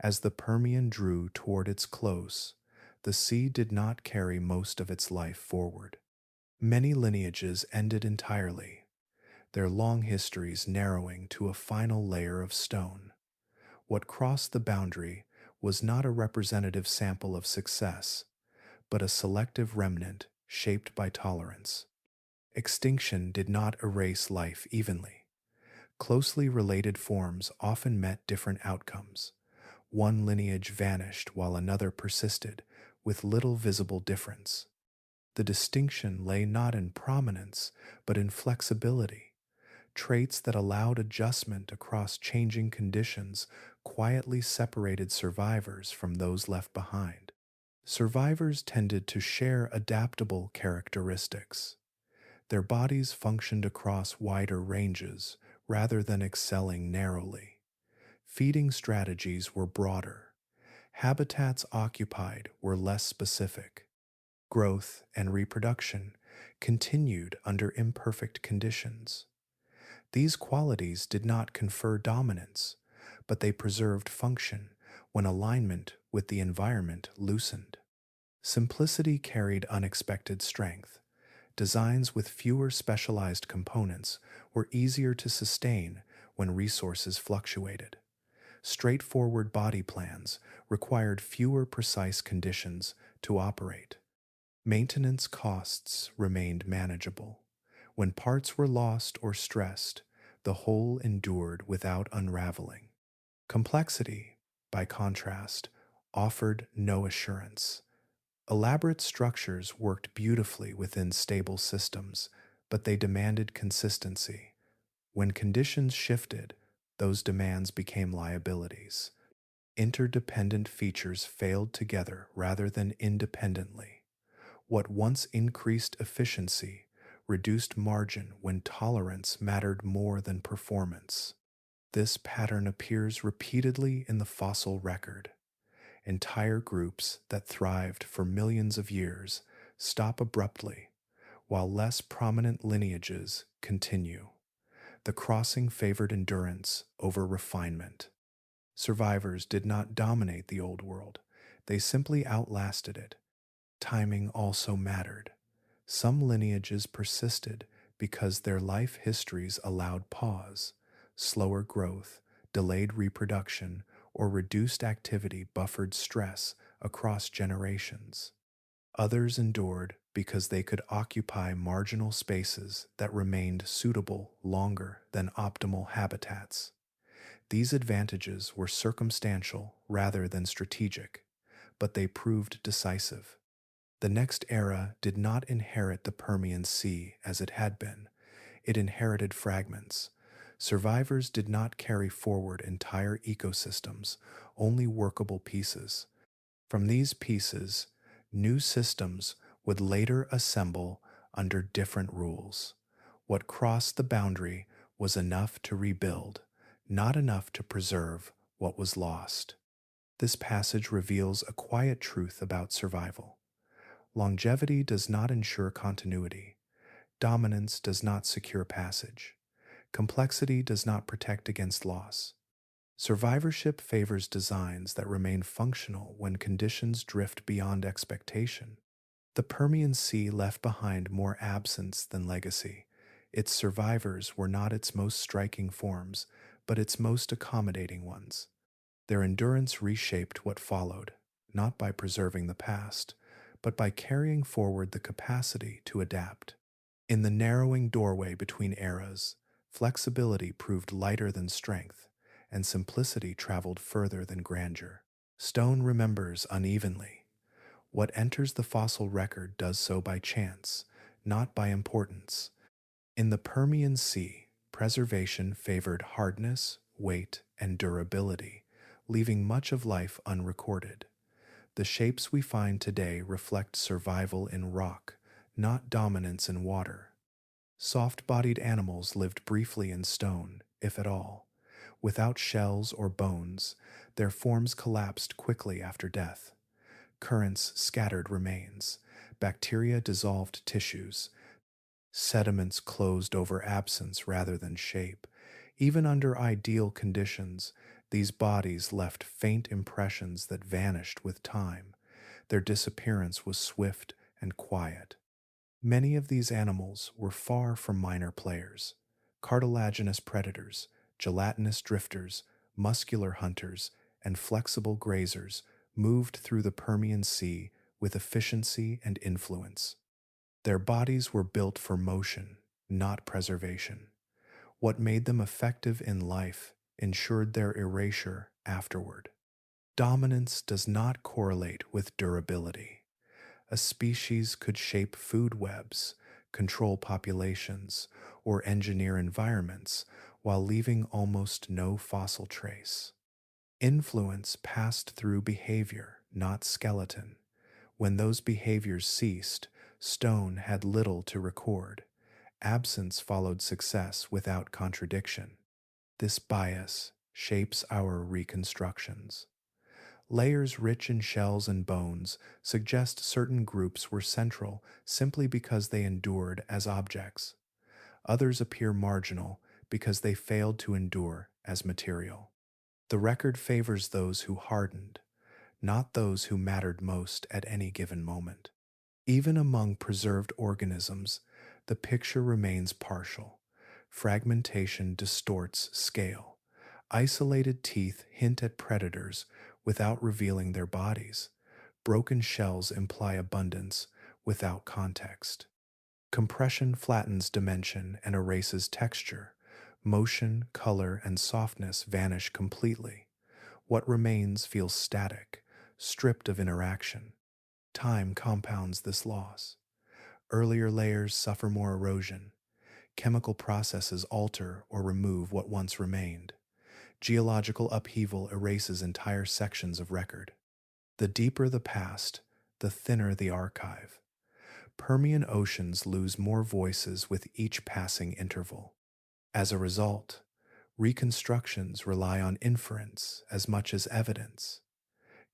As the Permian drew toward its close, the sea did not carry most of its life forward. Many lineages ended entirely, their long histories narrowing to a final layer of stone. What crossed the boundary was not a representative sample of success, but a selective remnant shaped by tolerance. Extinction did not erase life evenly. Closely related forms often met different outcomes. One lineage vanished while another persisted, with little visible difference. The distinction lay not in prominence, but in flexibility. Traits that allowed adjustment across changing conditions quietly separated survivors from those left behind. Survivors tended to share adaptable characteristics. Their bodies functioned across wider ranges rather than excelling narrowly. Feeding strategies were broader. Habitats occupied were less specific. Growth and reproduction continued under imperfect conditions. These qualities did not confer dominance, but they preserved function when alignment with the environment loosened. Simplicity carried unexpected strength. Designs with fewer specialized components were easier to sustain when resources fluctuated. Straightforward body plans required fewer precise conditions to operate. Maintenance costs remained manageable. When parts were lost or stressed, the whole endured without unraveling. Complexity, by contrast, offered no assurance. Elaborate structures worked beautifully within stable systems, but they demanded consistency. When conditions shifted, those demands became liabilities. Interdependent features failed together rather than independently. What once increased efficiency reduced margin when tolerance mattered more than performance. This pattern appears repeatedly in the fossil record. Entire groups that thrived for millions of years stop abruptly, while less prominent lineages continue. The crossing favored endurance over refinement. Survivors did not dominate the old world, they simply outlasted it. Timing also mattered. Some lineages persisted because their life histories allowed pause, slower growth, delayed reproduction, or reduced activity buffered stress across generations. Others endured because they could occupy marginal spaces that remained suitable longer than optimal habitats. These advantages were circumstantial rather than strategic, but they proved decisive. The next era did not inherit the Permian Sea as it had been. It inherited fragments. Survivors did not carry forward entire ecosystems, only workable pieces. From these pieces, new systems would later assemble under different rules. What crossed the boundary was enough to rebuild, not enough to preserve what was lost. This passage reveals a quiet truth about survival. Longevity does not ensure continuity. Dominance does not secure passage. Complexity does not protect against loss. Survivorship favors designs that remain functional when conditions drift beyond expectation. The Permian Sea left behind more absence than legacy. Its survivors were not its most striking forms, but its most accommodating ones. Their endurance reshaped what followed, not by preserving the past, but by carrying forward the capacity to adapt. In the narrowing doorway between eras, flexibility proved lighter than strength, and simplicity traveled further than grandeur. Stone remembers unevenly. What enters the fossil record does so by chance, not by importance. In the Permian Sea, preservation favored hardness, weight, and durability, leaving much of life unrecorded. The shapes we find today reflect survival in rock, not dominance in water. Soft-bodied animals lived briefly in stone, if at all. Without shells or bones, their forms collapsed quickly after death. Currents scattered remains. Bacteria dissolved tissues. Sediments closed over absence rather than shape. Even under ideal conditions, these bodies left faint impressions that vanished with time. Their disappearance was swift and quiet. Many of these animals were far from minor players. Cartilaginous predators, gelatinous drifters, muscular hunters, and flexible grazers moved through the Permian Sea with efficiency and influence. Their bodies were built for motion, not preservation. What made them effective in life ensured their erasure afterward. Dominance does not correlate with durability. A species could shape food webs, control populations, or engineer environments while leaving almost no fossil trace. Influence passed through behavior, not skeleton. When those behaviors ceased, stone had little to record. Absence followed success without contradiction. This bias shapes our reconstructions. Layers rich in shells and bones suggest certain groups were central simply because they endured as objects. Others appear marginal because they failed to endure as material. The record favors those who hardened, not those who mattered most at any given moment. Even among preserved organisms, the picture remains partial. Fragmentation distorts scale. Isolated teeth hint at predators without revealing their bodies. Broken shells imply abundance without context. Compression flattens dimension and erases texture. Motion, color, and softness vanish completely. What remains feels static, stripped of interaction. Time compounds this loss. Earlier layers suffer more erosion. Chemical processes alter or remove what once remained. Geological upheaval erases entire sections of record. The deeper the past, the thinner the archive. Permian oceans lose more voices with each passing interval. As a result, reconstructions rely on inference as much as evidence.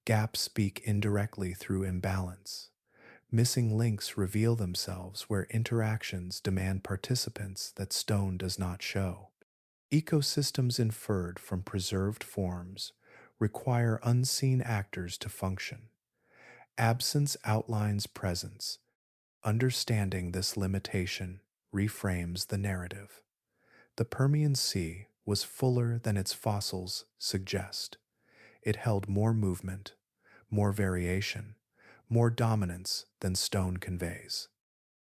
Gaps speak indirectly through imbalance. Missing links reveal themselves where interactions demand participants that stone does not show. Ecosystems inferred from preserved forms require unseen actors to function. Absence outlines presence. Understanding this limitation reframes the narrative. The Permian Sea was fuller than its fossils suggest. It held more movement, more variation, more dominance than stone conveys.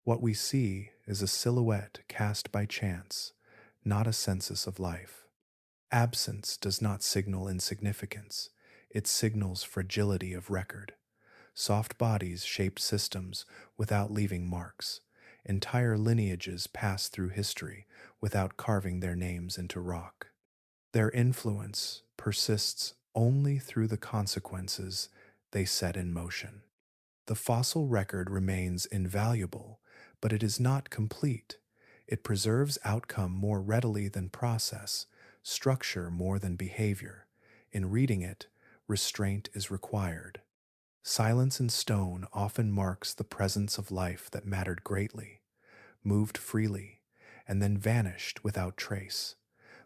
What we see is a silhouette cast by chance, not a census of life. Absence does not signal insignificance, it signals fragility of record. Soft bodies shape systems without leaving marks. Entire lineages pass through history without carving their names into rock. Their influence persists only through the consequences they set in motion. The fossil record remains invaluable, but it is not complete. It preserves outcome more readily than process, structure more than behavior. In reading it, restraint is required. Silence in stone often marks the presence of life that mattered greatly, moved freely, and then vanished without trace,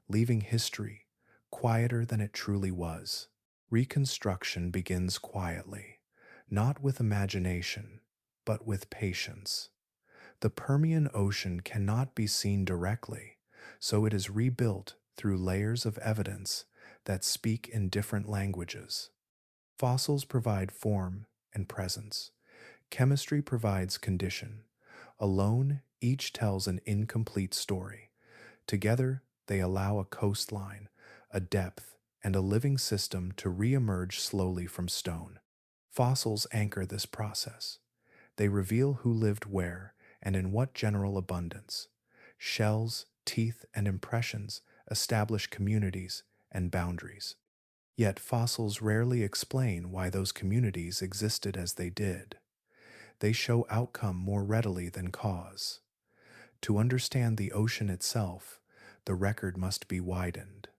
leaving history quieter than it truly was. Reconstruction begins quietly, not with imagination, but with patience. The Permian Ocean cannot be seen directly, so it is rebuilt through layers of evidence that speak in different languages. Fossils provide form and presence. Chemistry provides condition. Alone, each tells an incomplete story. Together, they allow a coastline, a depth, and a living system to re-emerge slowly from stone. Fossils anchor this process. They reveal who lived where and in what general abundance. Shells, teeth, and impressions establish communities and boundaries. Yet fossils rarely explain why those communities existed as they did. They show outcome more readily than cause. To understand the ocean itself, the record must be widened.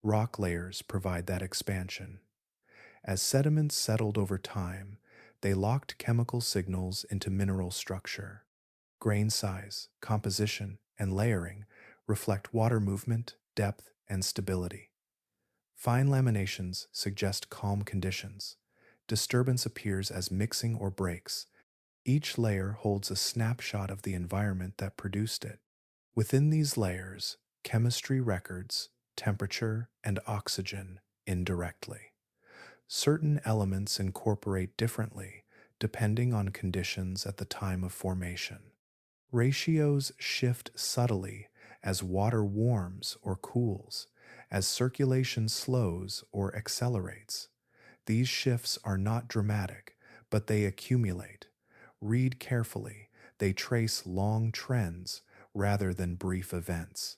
Rock layers provide that expansion. As sediments settled over time, they locked chemical signals into mineral structure. Grain size, composition, and layering reflect water movement, depth, and stability. Fine laminations suggest calm conditions. Disturbance appears as mixing or breaks. Each layer holds a snapshot of the environment that produced it. Within these layers, chemistry records temperature and oxygen indirectly. Certain elements incorporate differently depending on conditions at the time of formation. Ratios shift subtly as water warms or cools, as circulation slows or accelerates. These shifts are not dramatic, but they accumulate. Read carefully. They trace long trends rather than brief events.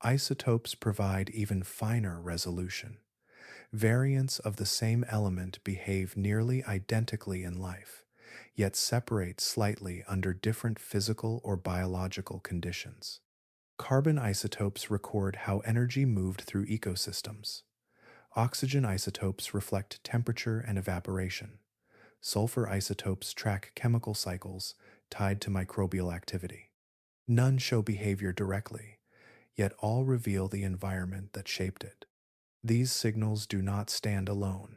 Isotopes provide even finer resolution. Variants of the same element behave nearly identically in life, yet separate slightly under different physical or biological conditions. Carbon isotopes record how energy moved through ecosystems. Oxygen isotopes reflect temperature and evaporation. Sulfur isotopes track chemical cycles tied to microbial activity. None show behavior directly, yet all reveal the environment that shaped it. These signals do not stand alone.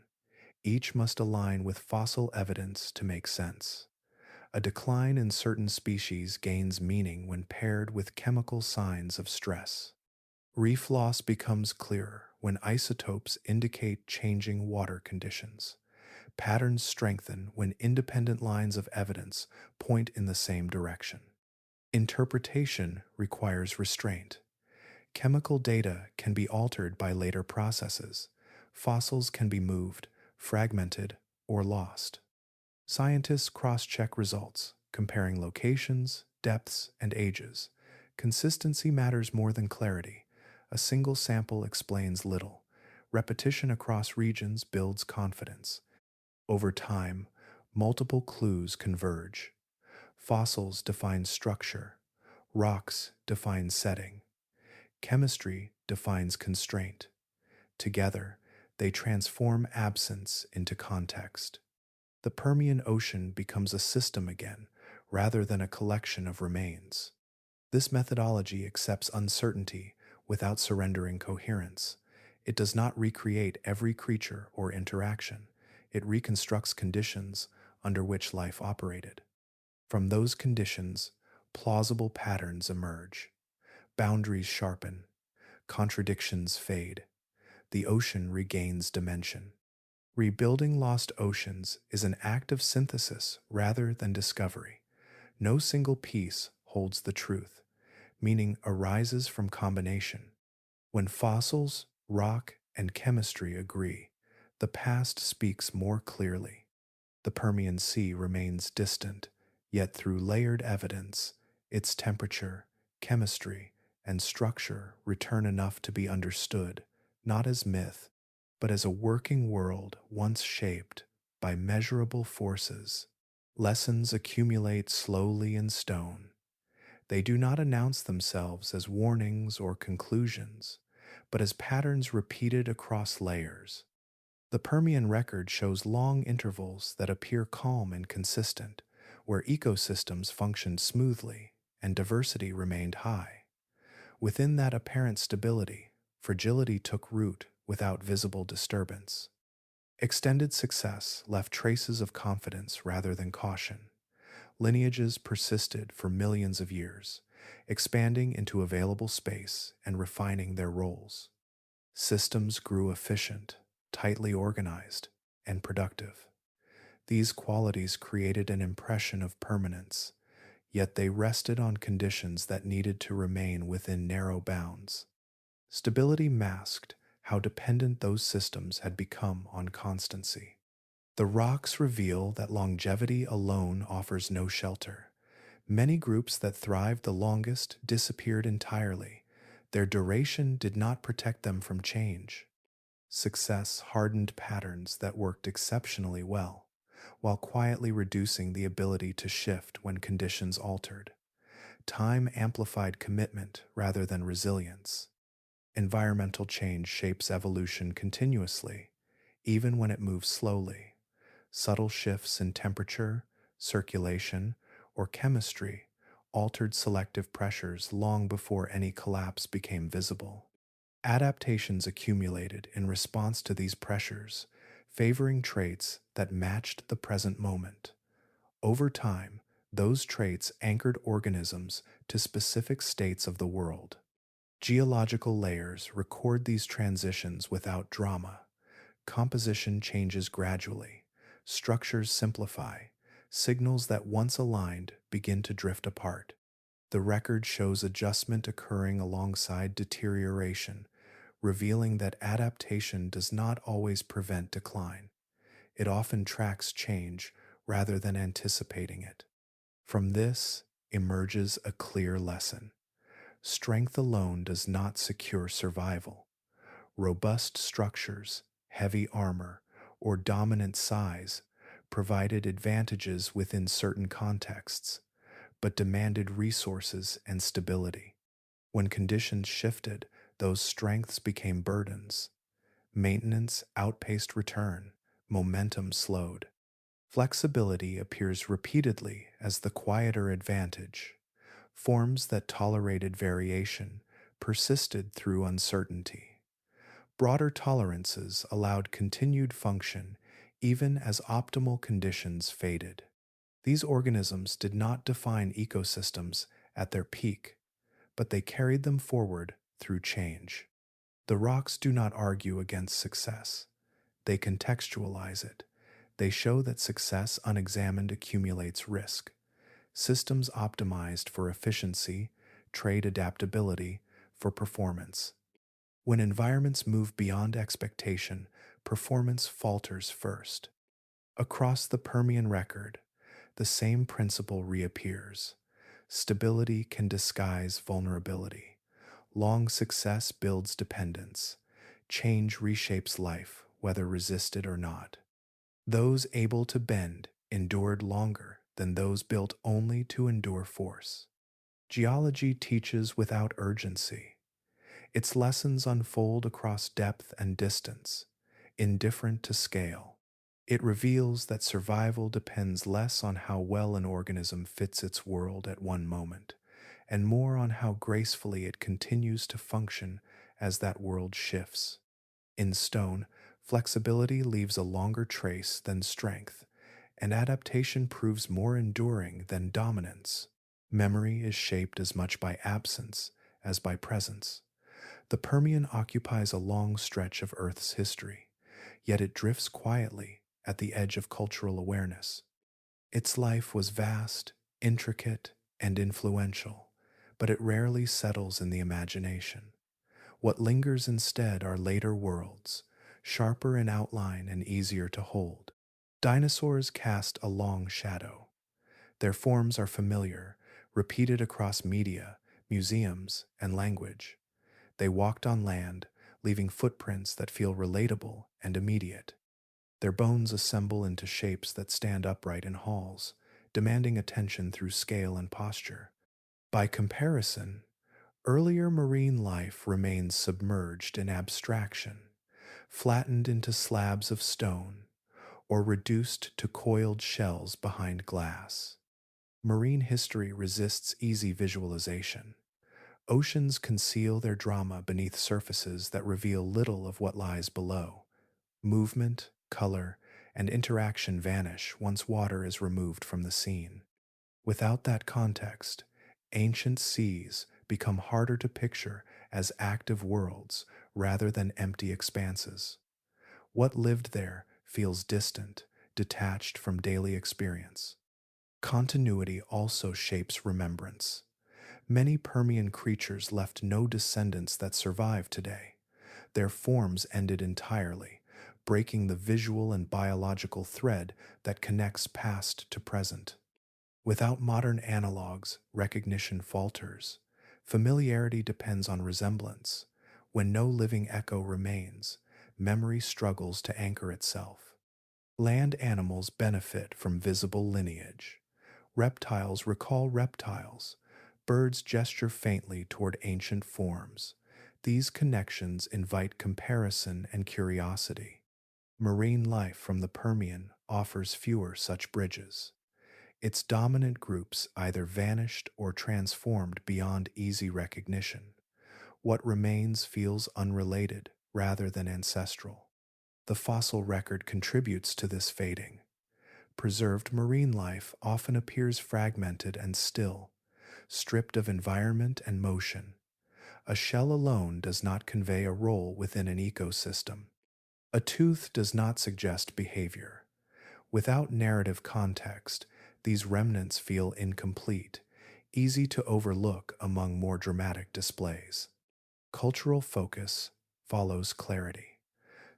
Each must align with fossil evidence to make sense. A decline in certain species gains meaning when paired with chemical signs of stress. Reef loss becomes clearer when isotopes indicate changing water conditions. Patterns strengthen when independent lines of evidence point in the same direction. Interpretation requires restraint. Chemical data can be altered by later processes. Fossils can be moved, fragmented, or lost. Scientists cross-check results, comparing locations, depths, and ages. Consistency matters more than clarity. A single sample explains little. Repetition across regions builds confidence. Over time, multiple clues converge. Fossils define structure, rocks define setting, chemistry defines constraint. Together, they transform absence into context. The Permian Ocean becomes a system again, rather than a collection of remains. This methodology accepts uncertainty without surrendering coherence. It does not recreate every creature or interaction. It reconstructs conditions under which life operated. From those conditions, plausible patterns emerge. Boundaries sharpen. Contradictions fade. The ocean regains dimension. Rebuilding lost oceans is an act of synthesis rather than discovery. No single piece holds the truth. Meaning arises from combination. When fossils, rock, and chemistry agree, the past speaks more clearly. The Permian Sea remains distant, yet through layered evidence, its temperature, chemistry, and structure return enough to be understood, not as myth, but as a working world once shaped by measurable forces. Lessons accumulate slowly in stone. They do not announce themselves as warnings or conclusions, but as patterns repeated across layers. The Permian record shows long intervals that appear calm and consistent, where ecosystems functioned smoothly and diversity remained high. Within that apparent stability, fragility took root without visible disturbance. Extended success left traces of confidence rather than caution. Lineages persisted for millions of years, expanding into available space and refining their roles. Systems grew efficient, tightly organized, and productive. These qualities created an impression of permanence, yet they rested on conditions that needed to remain within narrow bounds. Stability masked how dependent those systems had become on constancy. The rocks reveal that longevity alone offers no shelter. Many groups that thrived the longest disappeared entirely. Their duration did not protect them from change. Success hardened patterns that worked exceptionally well, while quietly reducing the ability to shift when conditions altered. Time amplified commitment rather than resilience. Environmental change shapes evolution continuously, even when it moves slowly. Subtle shifts in temperature, circulation, or chemistry altered selective pressures long before any collapse became visible. Adaptations accumulated in response to these pressures, favoring traits that matched the present moment. Over time, those traits anchored organisms to specific states of the world. Geological layers record these transitions without drama. Composition changes gradually. Structures simplify. Signals that once aligned begin to drift apart. The record shows adjustment occurring alongside deterioration, revealing that adaptation does not always prevent decline. It often tracks change rather than anticipating it. From this emerges a clear lesson. Strength alone does not secure survival. Robust structures, heavy armor, or dominant size provided advantages within certain contexts, but demanded resources and stability. When conditions shifted, those strengths became burdens. Maintenance outpaced return, momentum slowed. Flexibility appears repeatedly as the quieter advantage. Forms that tolerated variation persisted through uncertainty. Broader tolerances allowed continued function even as optimal conditions faded. These organisms did not define ecosystems at their peak, but they carried them forward through change. The rocks do not argue against success. They contextualize it. They show that success unexamined accumulates risk. Systems optimized for efficiency trade adaptability for performance. When environments move beyond expectation, performance falters first. Across the Permian record, the same principle reappears. Stability can disguise vulnerability. Long success builds dependence. Change reshapes life, whether resisted or not. Those able to bend endured longer than those built only to endure force. Geology teaches without urgency. Its lessons unfold across depth and distance, indifferent to scale. It reveals that survival depends less on how well an organism fits its world at one moment, and more on how gracefully it continues to function as that world shifts. In stone, flexibility leaves a longer trace than strength, and adaptation proves more enduring than dominance. Memory is shaped as much by absence as by presence. The Permian occupies a long stretch of Earth's history, yet it drifts quietly at the edge of cultural awareness. Its life was vast, intricate, and influential, but it rarely settles in the imagination. What lingers instead are later worlds, sharper in outline and easier to hold. Dinosaurs cast a long shadow. Their forms are familiar, repeated across media, museums, and language. They walked on land, leaving footprints that feel relatable and immediate. Their bones assemble into shapes that stand upright in halls, demanding attention through scale and posture. By comparison, earlier marine life remains submerged in abstraction, flattened into slabs of stone, or reduced to coiled shells behind glass. Marine history resists easy visualization. Oceans conceal their drama beneath surfaces that reveal little of what lies below. Movement, color, and interaction vanish once water is removed from the scene. Without that context, ancient seas become harder to picture as active worlds rather than empty expanses. What lived there feels distant, detached from daily experience. Continuity also shapes remembrance. Many Permian creatures left no descendants that survive today. Their forms ended entirely, breaking the visual and biological thread that connects past to present. Without modern analogs, recognition falters. Familiarity depends on resemblance. When no living echo remains, memory struggles to anchor itself. Land animals benefit from visible lineage. Reptiles recall reptiles. Birds gesture faintly toward ancient forms. These connections invite comparison and curiosity. Marine life from the Permian offers fewer such bridges. Its dominant groups either vanished or transformed beyond easy recognition. What remains feels unrelated rather than ancestral. The fossil record contributes to this fading. Preserved marine life often appears fragmented and still, stripped of environment and motion. A shell alone does not convey a role within an ecosystem. A tooth does not suggest behavior. Without narrative context, these remnants feel incomplete, easy to overlook among more dramatic displays. Cultural focus follows clarity.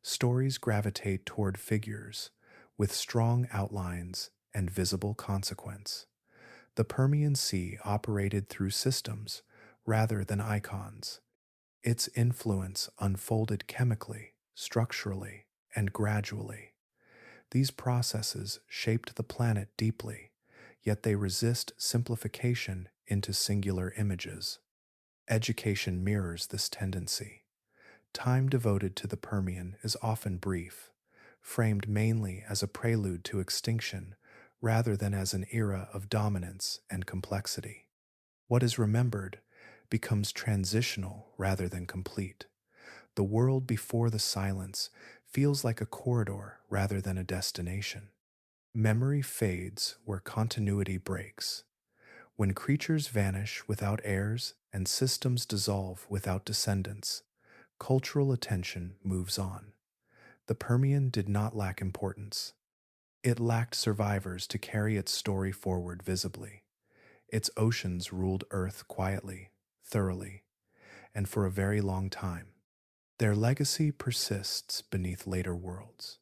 Stories gravitate toward figures with strong outlines and visible consequence. The Permian Sea operated through systems rather than icons. Its influence unfolded chemically, structurally, and gradually. These processes shaped the planet deeply, yet they resist simplification into singular images. Education mirrors this tendency. Time devoted to the Permian is often brief, framed mainly as a prelude to extinction rather than as an era of dominance and complexity. What is remembered becomes transitional rather than complete. The world before the silence feels like a corridor rather than a destination. Memory fades where continuity breaks. When creatures vanish without heirs and systems dissolve without descendants, cultural attention moves on. The Permian did not lack importance. It lacked survivors to carry its story forward visibly. Its oceans ruled Earth quietly, thoroughly, and for a very long time. Their legacy persists beneath later worlds,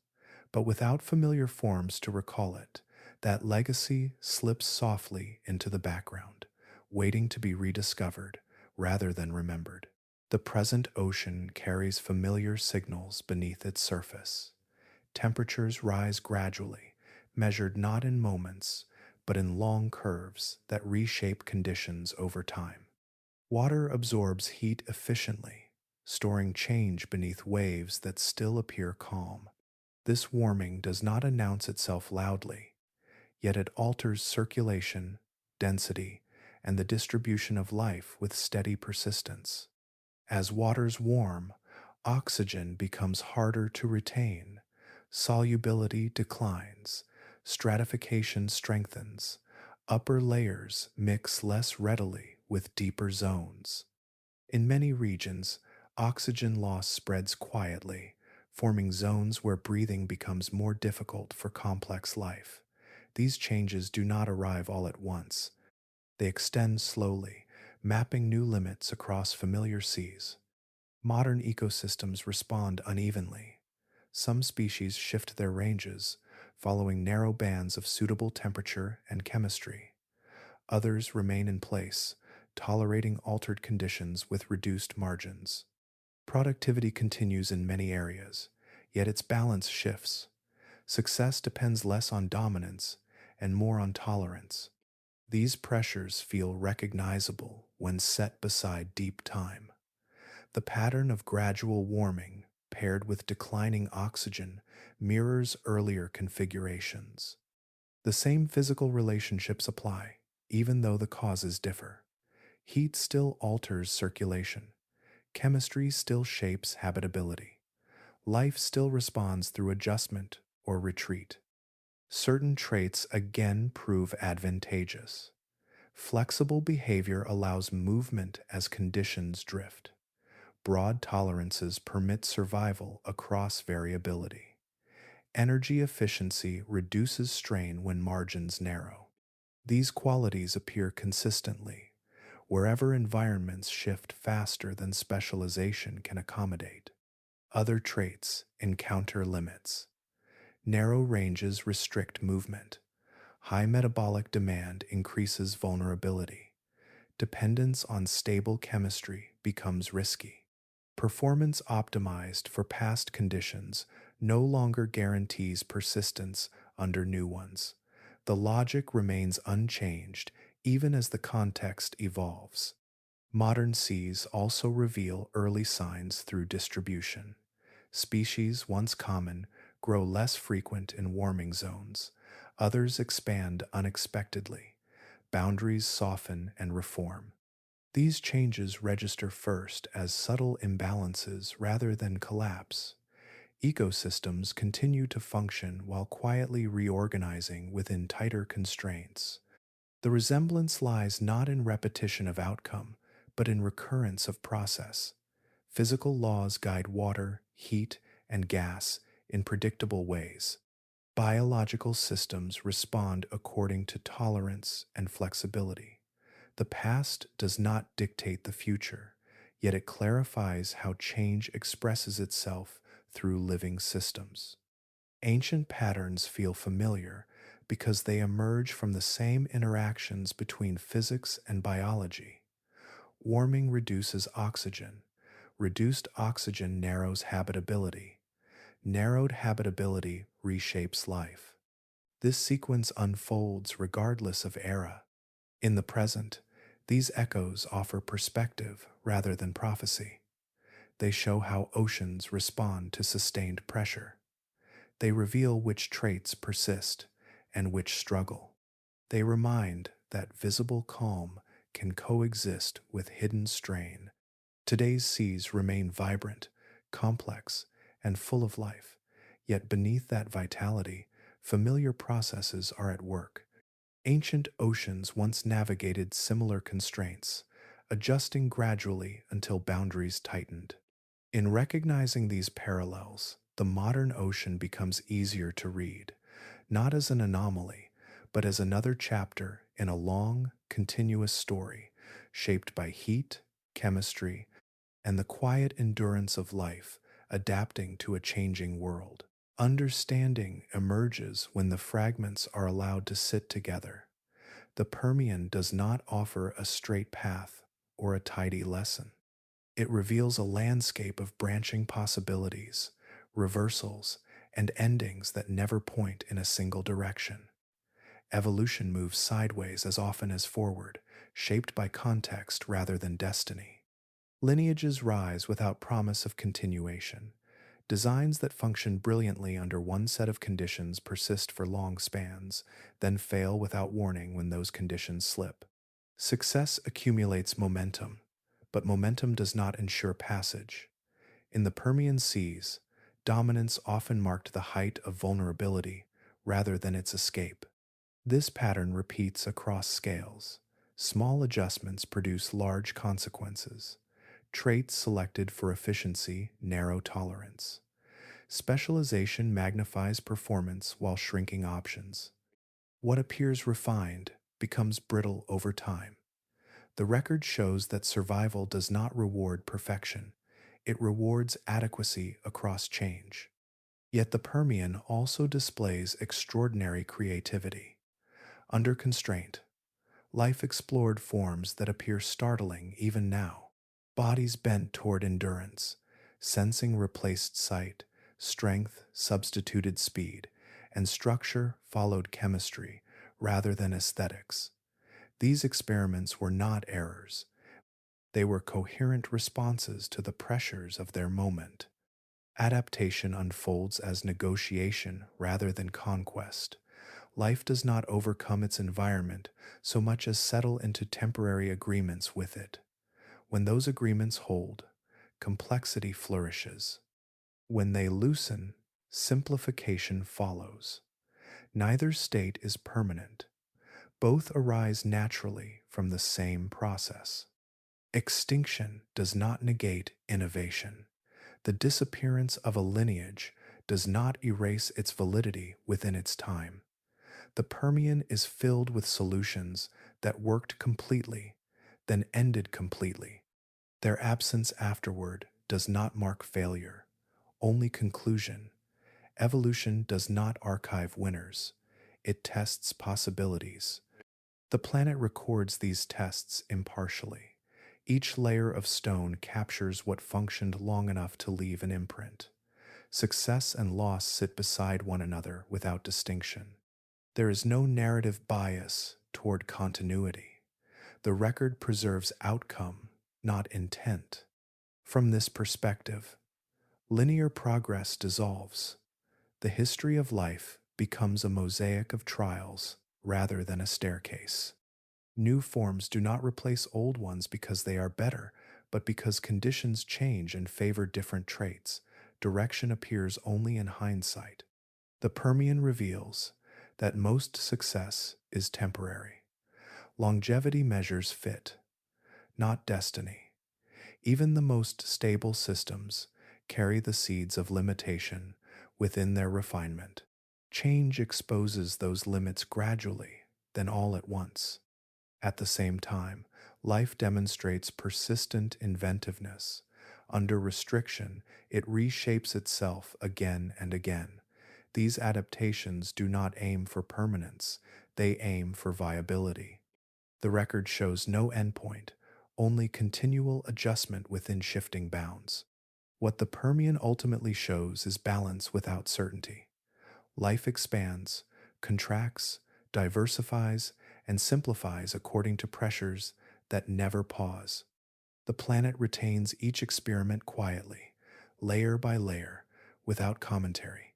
but without familiar forms to recall it, that legacy slips softly into the background, waiting to be rediscovered rather than remembered. The present ocean carries familiar signals beneath its surface. Temperatures rise gradually, measured not in moments, but in long curves that reshape conditions over time. Water absorbs heat efficiently, storing change beneath waves that still appear calm. This warming does not announce itself loudly, yet it alters circulation, density, and the distribution of life with steady persistence. As waters warm, oxygen becomes harder to retain, solubility declines, stratification strengthens, upper layers mix less readily with deeper zones. In many regions, oxygen loss spreads quietly, forming zones where breathing becomes more difficult for complex life. These changes do not arrive all at once. They extend slowly, mapping new limits across familiar seas. Modern ecosystems respond unevenly. Some species shift their ranges, following narrow bands of suitable temperature and chemistry. Others remain in place, tolerating altered conditions with reduced margins. Productivity continues in many areas, yet its balance shifts. Success depends less on dominance and more on tolerance. These pressures feel recognizable when set beside deep time. The pattern of gradual warming, paired with declining oxygen, mirrors earlier configurations. The same physical relationships apply, even though the causes differ. Heat still alters circulation. Chemistry still shapes habitability. Life still responds through adjustment or retreat. Certain traits again prove advantageous. Flexible behavior allows movement as conditions drift. Broad tolerances permit survival across variability. Energy efficiency reduces strain when margins narrow. These qualities appear consistently, wherever environments shift faster than specialization can accommodate. Other traits encounter limits. Narrow ranges restrict movement. High metabolic demand increases vulnerability. Dependence on stable chemistry becomes risky. Performance optimized for past conditions no longer guarantees persistence under new ones. The logic remains unchanged even as the context evolves. Modern seas also reveal early signs through distribution. Species once common grow less frequent in warming zones. Others expand unexpectedly. Boundaries soften and reform. These changes register first as subtle imbalances rather than collapse. Ecosystems continue to function while quietly reorganizing within tighter constraints. The resemblance lies not in repetition of outcome, but in recurrence of process. Physical laws guide water, heat, and gas in predictable ways. Biological systems respond according to tolerance and flexibility. The past does not dictate the future, yet it clarifies how change expresses itself through living systems. Ancient patterns feel familiar because they emerge from the same interactions between physics and biology. Warming reduces oxygen. Reduced oxygen narrows habitability. Narrowed habitability reshapes life. This sequence unfolds regardless of era. In the present, these echoes offer perspective rather than prophecy. They show how oceans respond to sustained pressure. They reveal which traits persist and which struggle. They remind that visible calm can coexist with hidden strain. Today's seas remain vibrant, complex, and full of life, yet beneath that vitality, familiar processes are at work. Ancient oceans once navigated similar constraints, adjusting gradually until boundaries tightened. In recognizing these parallels, the modern ocean becomes easier to read, not as an anomaly, but as another chapter in a long, continuous story shaped by heat, chemistry, and the quiet endurance of life adapting to a changing world. Understanding emerges when the fragments are allowed to sit together. The Permian does not offer a straight path or a tidy lesson. It reveals a landscape of branching possibilities, reversals, and endings that never point in a single direction. Evolution moves sideways as often as forward, shaped by context rather than destiny. Lineages rise without promise of continuation. Designs that function brilliantly under one set of conditions persist for long spans, then fail without warning when those conditions slip. Success accumulates momentum, but momentum does not ensure passage. In the Permian seas, dominance often marked the height of vulnerability rather than its escape. This pattern repeats across scales. Small adjustments produce large consequences. Traits selected for efficiency narrow tolerance. Specialization magnifies performance while shrinking options. What appears refined becomes brittle over time. The record shows that survival does not reward perfection, it rewards adequacy across change. Yet the Permian also displays extraordinary creativity. Under constraint, life explored forms that appear startling even now. Bodies bent toward endurance, sensing replaced sight, strength substituted speed, and structure followed chemistry rather than aesthetics. These experiments were not errors, they were coherent responses to the pressures of their moment. Adaptation unfolds as negotiation rather than conquest. Life does not overcome its environment so much as settle into temporary agreements with it. When those agreements hold, complexity flourishes. When they loosen, simplification follows. Neither state is permanent. Both arise naturally from the same process. Extinction does not negate innovation. The disappearance of a lineage does not erase its validity within its time. The Permian is filled with solutions that worked completely, then ended completely. Their absence afterward does not mark failure, only conclusion. Evolution does not archive winners, it tests possibilities. The planet records these tests impartially. Each layer of stone captures what functioned long enough to leave an imprint. Success and loss sit beside one another without distinction. There is no narrative bias toward continuity. The record preserves outcome, not intent. From this perspective, linear progress dissolves. The history of life becomes a mosaic of trials rather than a staircase. New forms do not replace old ones because they are better, but because conditions change and favor different traits. Direction appears only in hindsight. The Permian reveals that most success is temporary. Longevity measures fit, not destiny. Even the most stable systems carry the seeds of limitation within their refinement. Change exposes those limits gradually, then all at once. At the same time, life demonstrates persistent inventiveness. Under restriction, it reshapes itself again and again. These adaptations do not aim for permanence, they aim for viability. The record shows no endpoint, only continual adjustment within shifting bounds. What the Permian ultimately shows is balance without certainty. Life expands, contracts, diversifies, and simplifies according to pressures that never pause. The planet retains each experiment quietly, layer by layer, without commentary.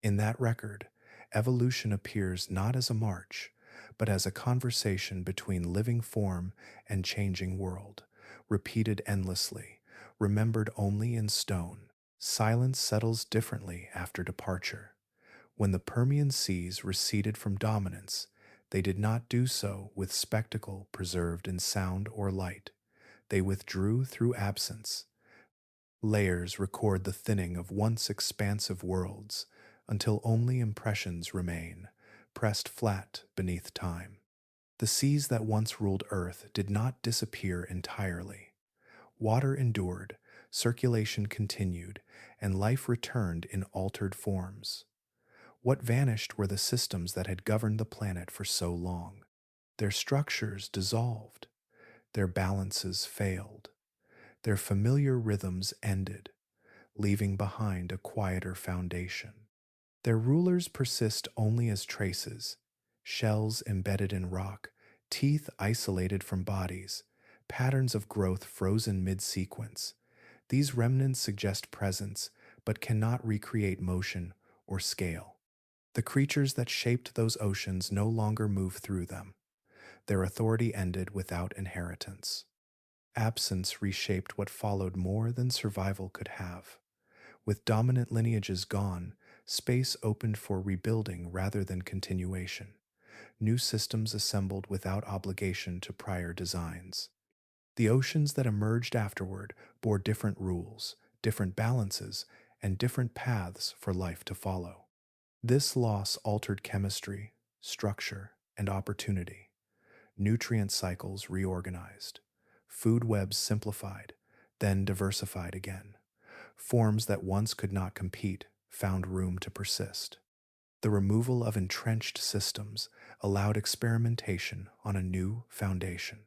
In that record, evolution appears not as a march, but as a conversation between living form and changing world, repeated endlessly, remembered only in stone. Silence settles differently after departure. When the Permian seas receded from dominance, they did not do so with spectacle preserved in sound or light. They withdrew through absence. Layers record the thinning of once expansive worlds until only impressions remain, pressed flat beneath time. The seas that once ruled Earth did not disappear entirely. Water endured, circulation continued, and life returned in altered forms. What vanished were the systems that had governed the planet for so long. Their structures dissolved, their balances failed, their familiar rhythms ended, leaving behind a quieter foundation. Their rulers persist only as traces, shells embedded in rock, teeth isolated from bodies, patterns of growth frozen mid sequence. These remnants suggest presence, but cannot recreate motion or scale. The creatures that shaped those oceans no longer move through them. Their authority ended without inheritance. Absence reshaped what followed more than survival could have. With dominant lineages gone, space opened for rebuilding rather than continuation. New systems assembled without obligation to prior designs. The oceans that emerged afterward bore different rules, different balances, and different paths for life to follow. This loss altered chemistry, structure, and opportunity. Nutrient cycles reorganized. Food webs simplified, then diversified again. Forms that once could not compete found room to persist. The removal of entrenched systems allowed experimentation on a new foundation.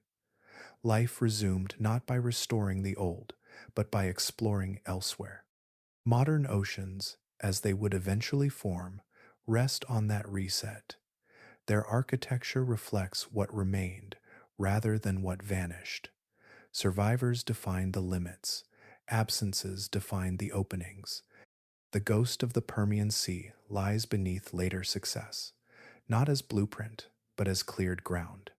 Life resumed not by restoring the old, but by exploring elsewhere. Modern oceans, as they would eventually form, rest on that reset. Their architecture reflects what remained rather than what vanished. Survivors define the limits, absences define the openings. The ghost of the Permian Sea lies beneath later success, not as blueprint, but as cleared ground.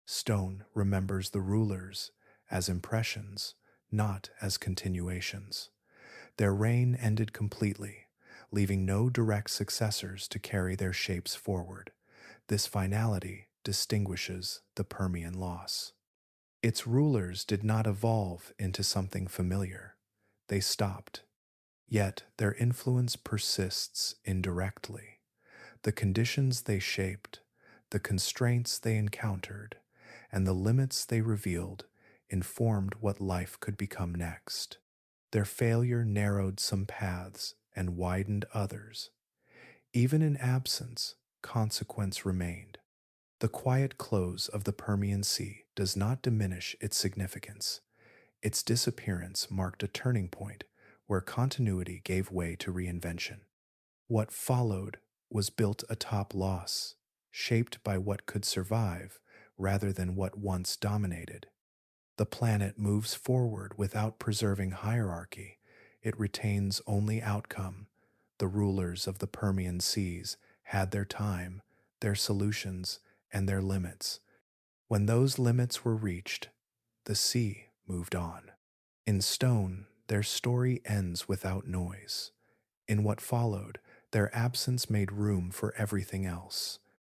Stone remembers the rulers as impressions, not as continuations. Their reign ended completely, leaving no direct successors to carry their shapes forward. This finality distinguishes the Permian loss. Its rulers did not evolve into something familiar. They stopped. Yet their influence persists indirectly. The conditions they shaped, the constraints they encountered, and the limits they revealed informed what life could become next. Their failure narrowed some paths and widened others. Even in absence, consequence remained. The quiet close of the Permian Sea does not diminish its significance. Its disappearance marked a turning point where continuity gave way to reinvention. What followed was built atop loss, shaped by what could survive rather than what once dominated. The planet moves forward without preserving hierarchy. It retains only outcome. The rulers of the Permian seas had their time, their solutions, and their limits. When those limits were reached, the sea moved on. In stone, their story ends without noise. In what followed, their absence made room for everything else.